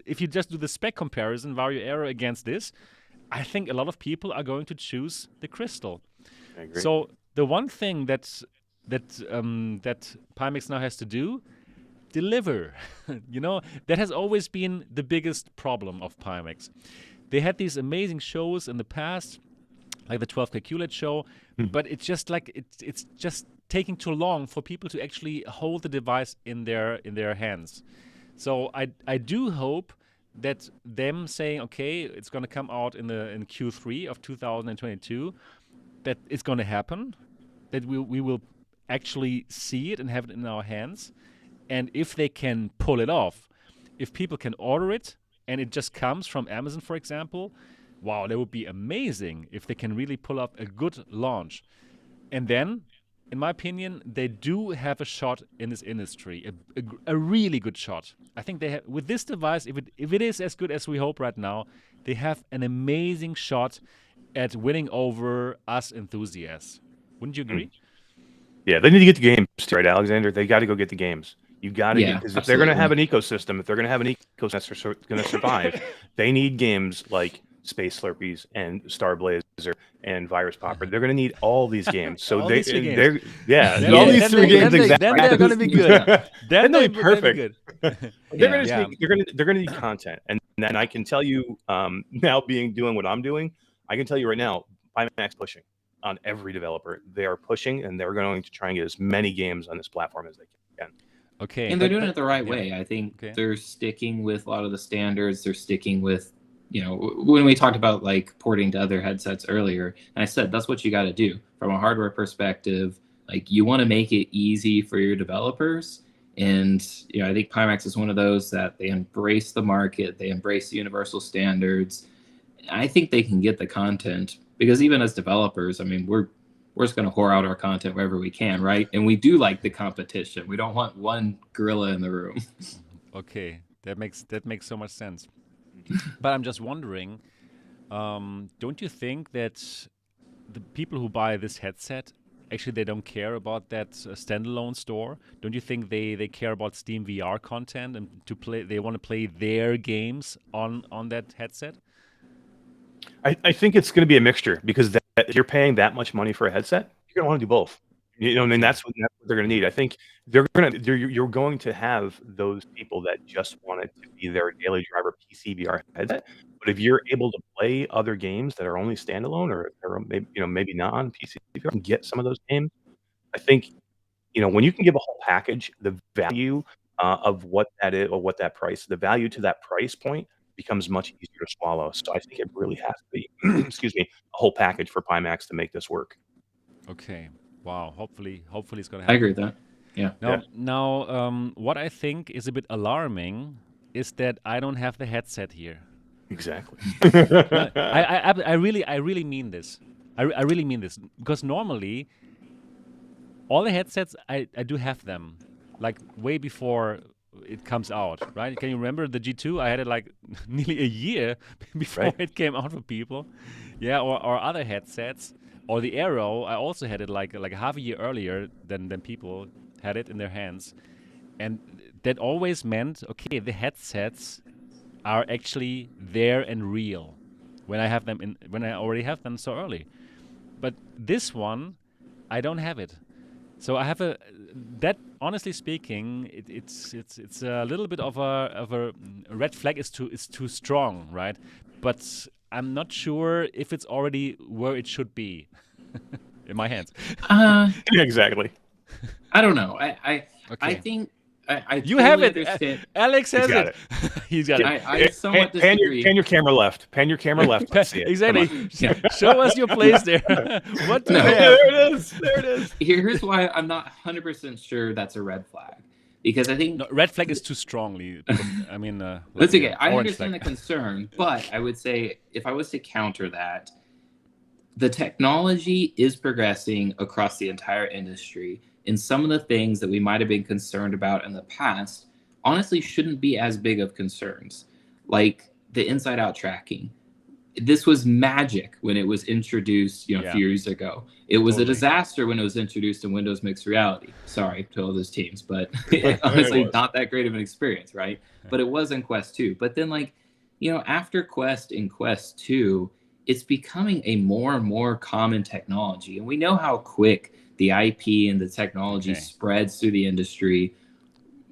do the spec comparison, Vario Aero against this, I think a lot of people are going to choose the Crystal. I agree. So the one thing that Pimax now has to do, deliver. That has always been the biggest problem of Pimax. They had these amazing shows in the past, like the 12K QLED show, but it's just like it's just taking too long for people to actually hold the device in their hands. So I do hope that them saying, okay, it's going to come out in Q3 of 2022, that it's going to happen, that we will actually see it and have it in our hands. And if they can pull it off, if people can order it and it just comes from Amazon, for example, wow, that would be amazing if they can really pull off a good launch. And then, in my opinion, they do have a shot in this industry, a really good shot. I think they have, with this device, if it is as good as we hope right now, they have an amazing shot at winning over us enthusiasts. Wouldn't you agree? Yeah, they need to get the games, right, Alexander? They got to go get the games. You got to get, because if they're going to have an ecosystem, if they're going to have an ecosystem that's going to survive, they need games like Space Slurpees and Star Blazer and Virus Popper. They're going to need all these games. So all these 3 games, then they're going to be good. Then they'll be perfect. They're going to need content, and then I can tell you, now doing what I'm doing, I can tell you right now, Pimax pushing on every developer. They are pushing, and they're going to try and get as many games on this platform as they can. Okay, and they're doing it the right way. I think they're sticking with a lot of the standards. They're sticking with, when we talked about like porting to other headsets earlier, and I said that's what you got to do from a hardware perspective. Like, you want to make it easy for your developers, and I think Pimax is one of those that they embrace the market, they embrace the universal standards. I think they can get the content, because even as developers, I mean, we're just going to whore out our content wherever we can, right? And we do like the competition. We don't want one gorilla in the room. Okay, that makes so much sense. But I'm just wondering, don't you think that the people who buy this headset, actually they don't care about that standalone store? Don't you think they care about Steam VR content and they want to play their games on that headset? I think it's going to be a mixture, because if you're paying that much money for a headset, you're going to want to do both. I mean, that's what they're going to need. I think you're going to have those people that just want it to be their daily driver PC VR headset. But if you're able to play other games that are only standalone, or maybe not on PC VR, and get some of those games, I think when you can give a whole package, the value of what that is, or what that price, the value to that price point becomes much easier to swallow. So I think it really has to be, a whole package for Pimax to make this work. Okay. Wow. Hopefully it's going to happen. I agree with that. Yeah. Now, what I think is a bit alarming is that I don't have the headset here. Exactly. I really mean this. I really mean this, because normally all the headsets I do have them, like way before it comes out, right? Can you remember the G2? I had it like nearly a year before it came out for people. Yeah, or other headsets, or the Aero. I also had it like half a year earlier than people had it in their hands, and that always meant, okay, the headsets are actually there and real when I already have them so early. But this one, I don't have it. So I have that. Honestly speaking, it's a little bit of a red flag is too strong, right? But I'm not sure if it's already where it should be in my hands. Exactly. I don't know. I think I you have it. Understand. Alex has it. He's got it. I somewhat disagree. Pan your camera left. Pan your camera left. Let's see it. Exactly. Show us your place there. What? No. There it is. Here's why I'm not 100% sure that's a red flag, because I think red flag is too strongly. I mean, that's okay. I understand the concern, but I would say, if I was to counter that, the technology is progressing across the entire industry. And some of the things that we might have been concerned about in the past, honestly, shouldn't be as big of concerns. Like the inside-out tracking. This was magic when it was introduced, a few years ago. It was a disaster when it was introduced in Windows Mixed Reality. Sorry to all those teams, but honestly, not that great of an experience, right? But it was in Quest 2. But then, after Quest and Quest 2, it's becoming a more and more common technology. And we know how quick the IP and the technology spreads through the industry.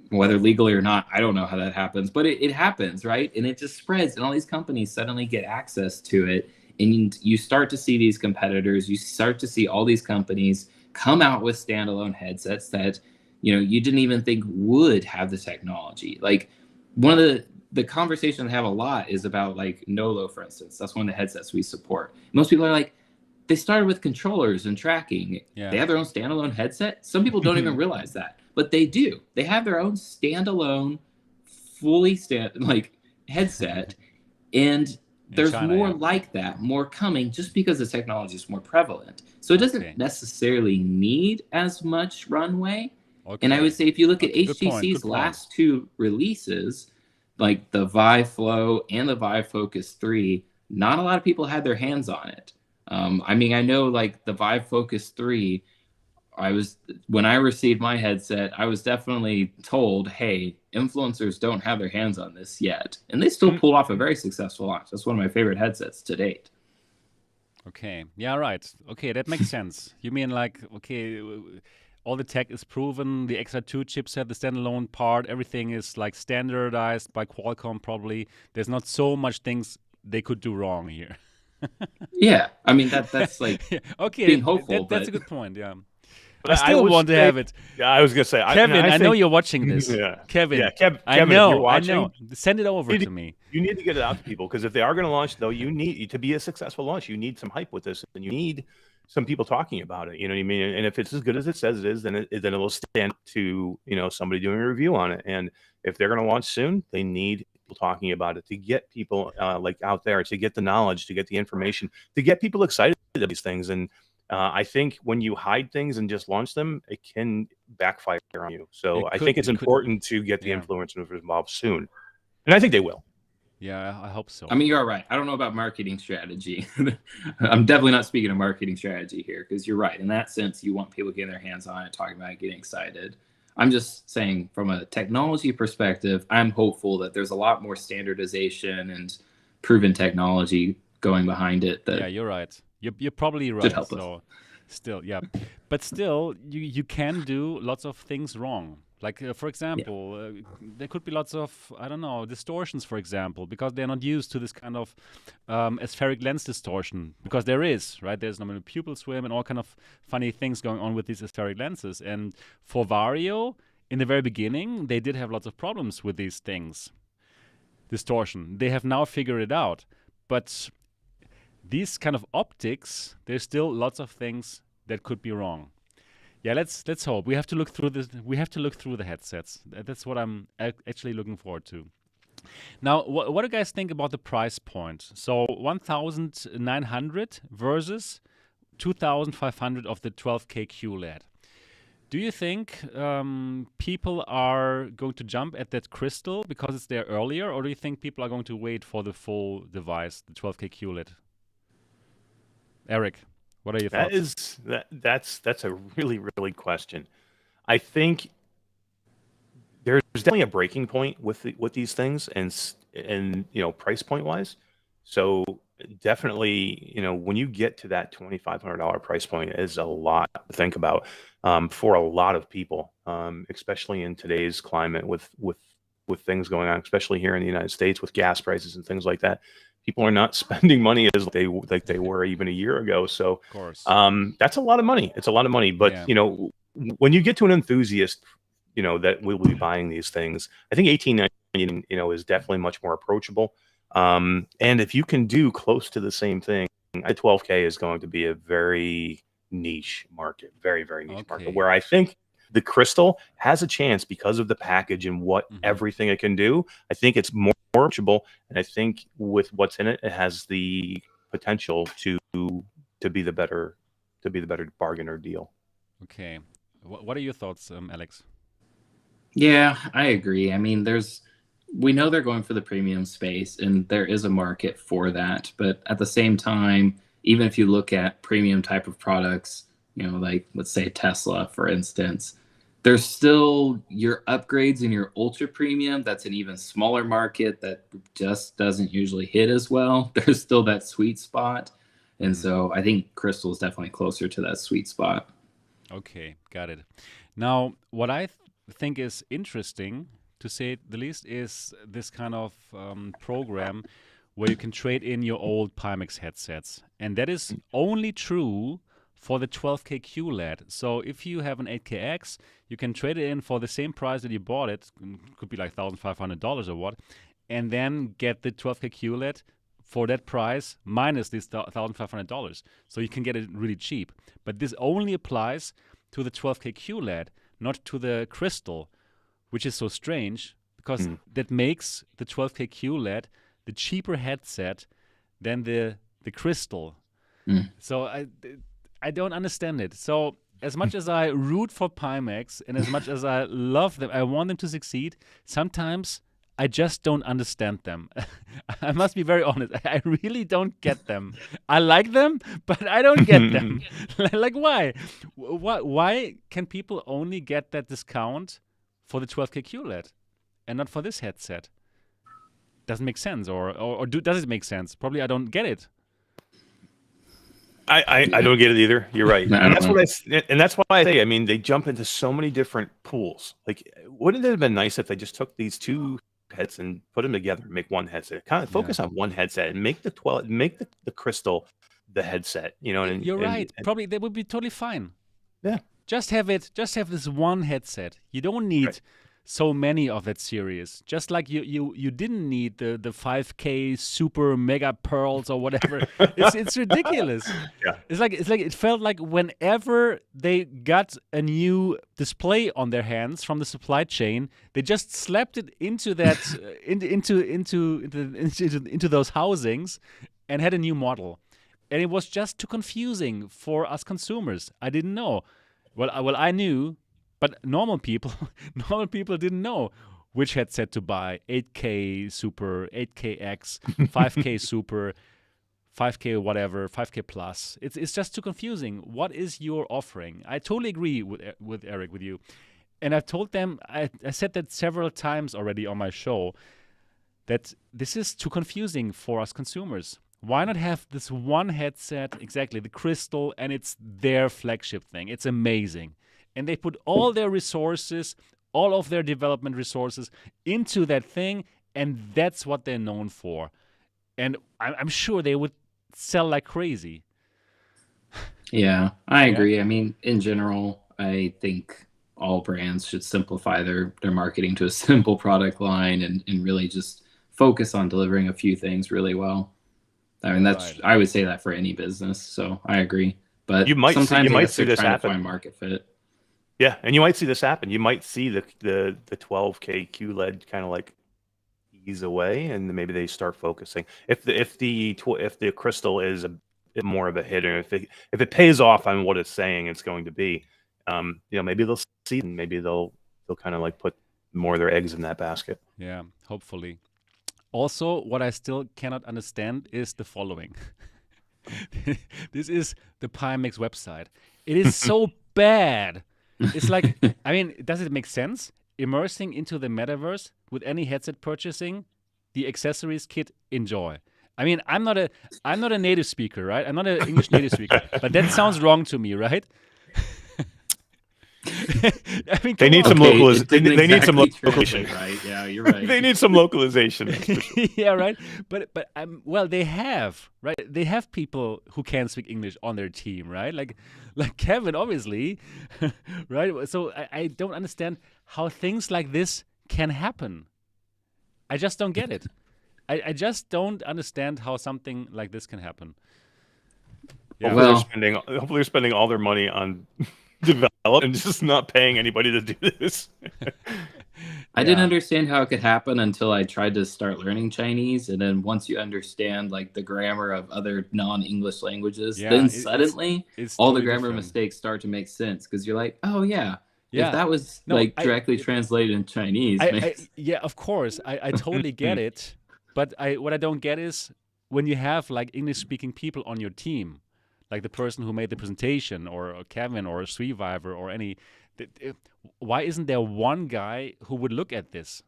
Whether legally or not, I don't know how that happens, but it happens, right? And it just spreads, and all these companies suddenly get access to it. And you start to see these competitors, you start to see all these companies come out with standalone headsets that, you didn't even think would have the technology. Like, one of the conversations I have a lot is about, like, Nolo, for instance. That's one of the headsets we support. Most people are like, they started with controllers and tracking. Yeah. They have their own standalone headset. Some people don't even realize that. But they do. They have their own standalone, fully headset, and there's China, more like that, more coming, just because the technology is more prevalent. So it doesn't necessarily need as much runway. Okay. And I would say if you look at HTC's last two releases, like the Vive Flow and the Vive Focus 3, not a lot of people had their hands on it. I know, like, the Vive Focus 3, when I received my headset, I was definitely told, hey, influencers don't have their hands on this yet. And they still pulled off a very successful launch. That's one of my favorite headsets to date. Okay. Yeah, right. Okay, that makes sense. You mean, like, all the tech is proven, the XR2 chipset, the standalone part, everything is, like, standardized by Qualcomm probably. There's not so much things they could do wrong here. Yeah. That's like being hopeful. That's a good point, yeah. But I still want to have it. Yeah, I was going to say. Kevin, I know you're watching this. Kevin, Kevin, I know, if you're watching, I know. Send it over to me. You need to get it out to people, because if they are going to launch, though, you need to be a successful launch. You need some hype with this, and you need some people talking about it. You know what I mean? And if it's as good as it says it is, then it will stand to, somebody doing a review on it. And if they're going to launch soon, they need people talking about it to get people out there, to get the knowledge, to get the information, to get people excited about these things. And I think when you hide things and just launch them, it can backfire on you. So I think it's important to get the influencers involved soon. And I think they will. Yeah, I hope so. You're right. I don't know about marketing strategy. I'm definitely not speaking of marketing strategy here, because you're right. In that sense, you want people getting their hands on it, talking about it, getting excited. I'm just saying, from a technology perspective, I'm hopeful that there's a lot more standardization and proven technology going behind it. Yeah, you're right. You're probably right. So, still, yeah, but still, you can do lots of things wrong. Like, for example, there could be lots of, I don't know, distortions, for example, because they're not used to this kind of aspheric lens distortion. Because there is, right? There's no pupil swim and all kind of funny things going on with these aspheric lenses. And for Vario, in the very beginning, they did have lots of problems with these things. Distortion. They have now figured it out. But these kind of optics, there's still lots of things that could be wrong. Yeah, let's hope. We have to look through this. We have to look through the headsets. That's what I'm actually looking forward to. Now, what do you guys think about the price point? So 1,900 versus 2,500 of the 12K QLED. Do you think people are going to jump at that Crystal because it's there earlier, or do you think people are going to wait for the full device, the 12K QLED? Eric, what are your thoughts? That's a really, really question. I think there's definitely a breaking point with these things, and price point wise. So definitely, when you get to that $2,500 price point, it is a lot to think about for a lot of people, especially in today's climate with things going on, especially here in the United States with gas prices and things like that. People are not spending money as they were even a year ago. So, of course, that's a lot of money. It's a lot of money. But when you get to an enthusiast, that will be buying these things, I think $1,899, is definitely much more approachable. And if you can do close to the same thing, at 12K is going to be a very niche market, very, very niche market, where I think the Crystal has a chance because of the package and what everything it can do. I think it's more approachable, and I think with what's in it, it has the potential to be the better bargain or deal. Okay, what are your thoughts, Alex? Yeah, I agree. I mean, we know they're going for the premium space, and there is a market for that. But at the same time, even if you look at premium type of products, like let's say Tesla, for instance, there's still your upgrades and your ultra premium. That's an even smaller market that just doesn't usually hit as well. There's still that sweet spot. And so I think Crystal is definitely closer to that sweet spot. Okay, got it. Now, what I think is interesting, to say the least, is this kind of program where you can trade in your old Pimax headsets. And that is only true for the 12K QLED. So if you have an 8KX, you can trade it in for the same price that you bought it. Could be like $1,500 or what. And then get the 12K QLED for that price minus this $1,500. So you can get it really cheap. But this only applies to the 12K QLED, not to the Crystal, which is so strange because that makes the 12K QLED the cheaper headset than the Crystal. So I don't understand it. So as much as I root for Pimax and as much as I love them, I want them to succeed, sometimes I just don't understand them. I must be very honest. I really don't get them. I like them, but I don't get them. Like, why? Why can people only get that discount for the 12K QLED and not for this headset? Doesn't make sense, or does it make sense? Probably I don't get it. I don't get it either. You're right. And that's why I say, I mean, they jump into so many different pools. Like, wouldn't it have been nice if they just took these two heads and put them together and make one headset? Kind of focus on one headset and make the Crystal the headset, and you're right. Probably that would be totally fine. Yeah. Just have this one headset. You don't need so many of that series. Just like you didn't need the 5K super mega pearls or whatever. It's ridiculous. Yeah. It's like it felt like whenever they got a new display on their hands from the supply chain, they just slapped it into that into those housings and had a new model. And it was just too confusing for us consumers. I didn't know. Well, I knew. But normal people didn't know which headset to buy. 8K Super, 8KX, 5K Super, 5K whatever, 5K Plus. It's just too confusing. What is your offering? I totally agree with Eric, with you. And I've told them, I said that several times already on my show, that this is too confusing for us consumers. Why not have this one headset, exactly, the Crystal, and it's their flagship thing. It's amazing. And they put all their resources, all of their development resources into that thing, and that's what they're known for. And I'm sure they would sell like crazy. Yeah, I agree. I mean, in general, I think all brands should simplify their marketing to a simple product line and really just focus on delivering a few things really well. I mean, I would say that for any business, so I agree. But sometimes you might see this happen. Find market fit. Yeah, and you might see this happen. You might see the 12K QLED kind of like ease away, and maybe they start focusing. If the Crystal is a bit more of a hit, or if it pays off on what it's saying it's going to be, maybe they'll see, and maybe they'll kind of like put more of their eggs in that basket. Yeah, hopefully. Also, what I still cannot understand is the following. This is the Pimax website. It is so bad. It's like, I mean, does it make sense? Immersing into the metaverse with any headset purchasing, the accessories kit, enjoy. I mean, I'm not a native speaker, right? I'm not an English native speaker, but that sounds wrong to me, right? I mean, they need some localization. They need some localization, right? Yeah, you're right. They need some localization. Yeah, right. But well, they have, right? They have people who can speak English on their team, right? Like Kevin, obviously, right? So I don't understand how things like this can happen. I just don't get it. I just don't understand how something like this can happen. Yeah. Hopefully they're spending all their money on develop and just not paying anybody to do this. I didn't understand how it could happen until I tried to start learning Chinese, and then once you understand like the grammar of other non-English languages, then suddenly it's all totally the grammar different. mistakes start to make sense, because you're like, oh yeah, Yeah. If that was directly translated in Chinese, yeah, of course, I totally get it. But what I don't get is when you have like English-speaking people on your team, like the person who made the presentation, or Kevin, or Survivor, or any. Why isn't there one guy who would look at this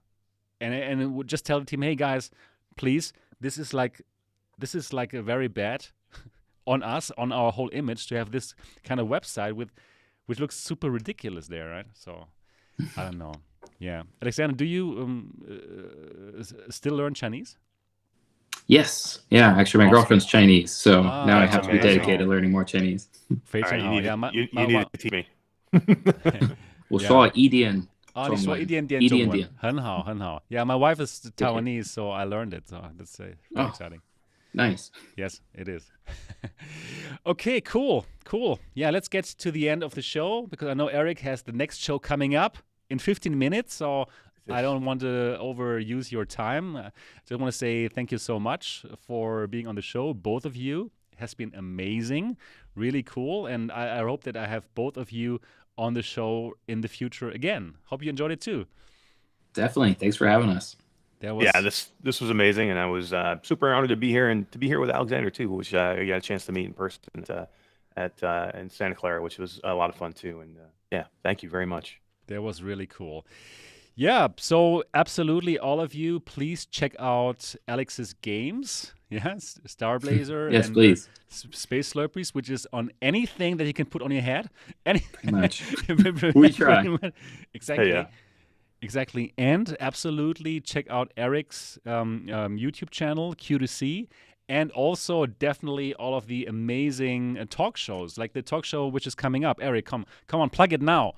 and would just tell the team, "Hey guys, please, this is like a very bad on us, on our whole image, to have this kind of website which looks super ridiculous there, right?" So I don't know. Yeah, Alexander, do you still learn Chinese? Yes. Yeah. Actually, my girlfriend's Chinese, so now I have to be dedicated to learning more Chinese. You need to teach me. 我说一点你说一点点中文，很好，很好。Yeah, my wife is Taiwanese, so I learned it. So that's very exciting. Nice. Yes, it is. Okay, cool. Yeah, let's get to the end of the show, because I know Eric has the next show coming up in 15 minutes. So I don't want to overuse your time. I just want to say thank you so much for being on the show, both of you. It has been amazing, really cool. And I hope that I have both of you on the show in the future again. Hope you enjoyed it too. Definitely. Thanks for having us. This was amazing, and I was super honored to be here, and to be here with Alexander too, which I got a chance to meet in person in Santa Clara, which was a lot of fun too. And thank you very much. That was really cool. Yeah, so absolutely, all of you, please check out Alex's games. Yes, Star Blazer. Yes, and please. Space Slurpees, which is on anything that you can put on your head. Pretty much. We try. Exactly. Yeah. Exactly. And absolutely check out Eric's YouTube channel, Q2C. And also definitely all of the amazing talk shows, like the talk show which is coming up. Eric, come on, plug it now.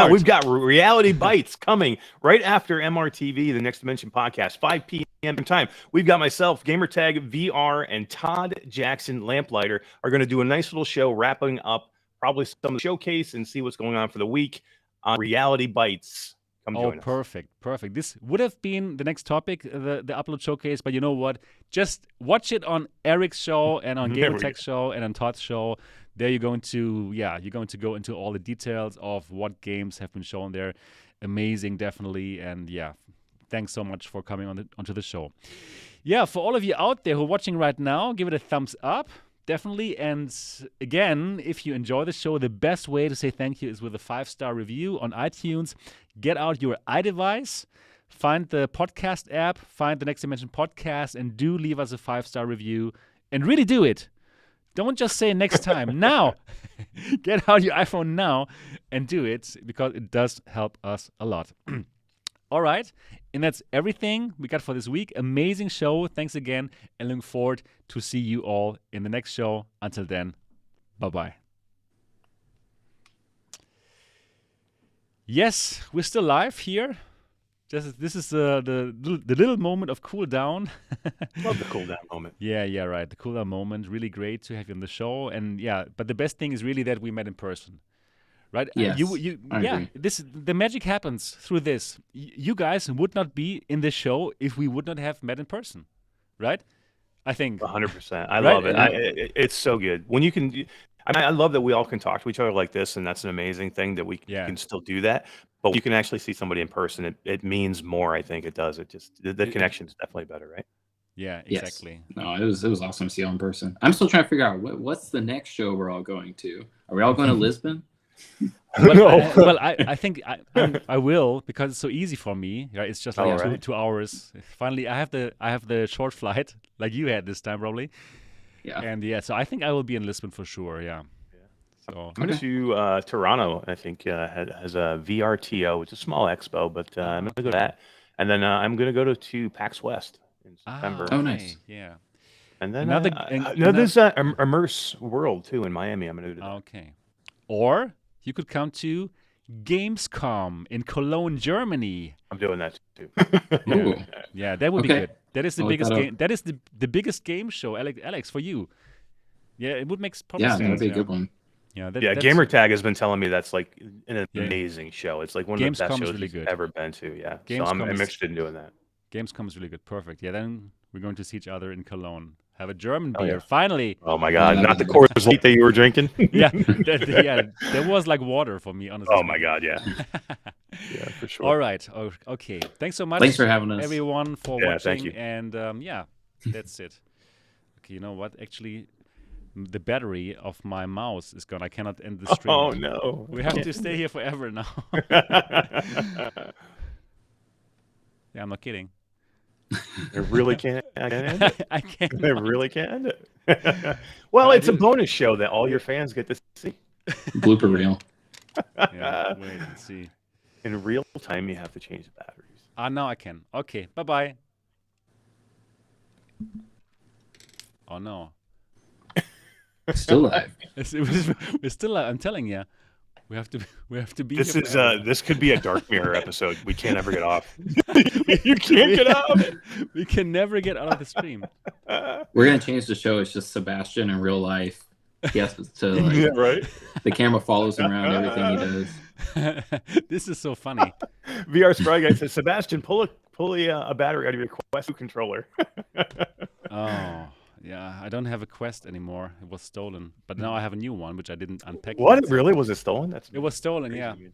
We've got Reality Bites coming right after MRTV, the Next Dimension podcast, 5 p.m. time. We've got myself, Gamertag VR, and Todd Jackson, Lamplighter, are going to do a nice little show wrapping up probably some of the showcase and see what's going on for the week on Reality Bites. Come join us. Perfect. This would have been the next topic, the upload showcase, but you know what? Just watch it on Eric's show and on Gamertag's show and on Todd's show. There you're going to go into all the details of what games have been shown there. Amazing, definitely. And yeah, thanks so much for coming onto the show. Yeah, for all of you out there who are watching right now, give it a thumbs up. Definitely. And again, if you enjoy the show, the best way to say thank you is with a 5-star review on iTunes. Get out your iDevice, find the podcast app, find the Next Dimension podcast, and do leave us a 5-star review. And really do it. Don't just say next time. Now. Get out your iPhone now and do it, because it does help us a lot. All right. And that's everything we got for this week. Amazing show. Thanks again. And looking forward to see you all in the next show. Until then, bye-bye. Yes, we're still live here. This is the little moment of cool down. Love the cool down moment. Yeah, right. The cool down moment. Really great to have you on the show. And yeah, but the best thing is really that we met in person. Right? Yes, I agree. The magic happens through this. You guys would not be in this show if we would not have met in person, right? I think 100%. I love it. It's so good when you can. I love that we all can talk to each other like this, and that's an amazing thing that we can still do that. But you can actually see somebody in person. It means more. I think it does. It just the connection is definitely better, right? Yeah, exactly. Yes. No, it was awesome to see you in person. I'm still trying to figure out what's the next show we're all going to. Are we all going to Lisbon? I think I will, because it's so easy for me. Right? It's just like 2 hours. Finally, I have the short flight like you had this time probably. Yeah. And so I think I will be in Lisbon for sure. Yeah. So I'm going to Toronto. I think has a VRTO. It's a small expo, but I'm going to go to that, and then I'm going to go to PAX West in September. Oh, nice. Yeah. And then there's Immerse World too in Miami. I'm going to do that. Okay. Or you could come to Gamescom in Cologne, Germany. I'm doing that too. Yeah, that would be good. That is the biggest game. That is the biggest game show, Alex, for you. Yeah, it would make sense. Yeah, that'd be a good one. Yeah, Gamertag has been telling me that's like an amazing show. It's like one of the best shows really I've ever been to. Yeah, so I'm interested in doing that. Gamescom is really good. Perfect. Yeah, then we're going to see each other in Cologne. have a German Oh, beer. yeah. Finally. Oh my God! Not the Coors Light that you were drinking. Yeah, that was like water for me, honestly. Oh my God! Yeah. Yeah, for sure. All right. Okay. Thanks so much. Thanks for having us, everyone, for Yeah, watching. thank you. And that's it. Okay, you know what? Actually, the battery of my mouse is gone. I cannot end the stream. Oh no! We have to stay here forever now. Yeah, I'm not kidding. It really can't. I can't end it. I can't. They really can't end it. Well, it's a bonus show that all your fans get to see. blooper reel. Yeah, wait and see. In real time, you have to change the batteries. Now I can. Okay, bye-bye. Oh, no. Still live. We're still live. I'm telling you. We have to be This here is forever. this could be a Dark Mirror episode. We can't ever get off. You can't get off. We can never get out of the stream. We're gonna change the show. It's just Sebastian in real life. He has to like, Yeah, right. the camera follows him around everything he does. This is so funny. VR Spry Guy says, Sebastian, pull a battery out of your Quest 2 controller. Oh, yeah. I don't have a Quest anymore. It was stolen. But now I have a new one, which I didn't unpack. What? yet. Really? Was it stolen? It was stolen, crazy, yeah. dude.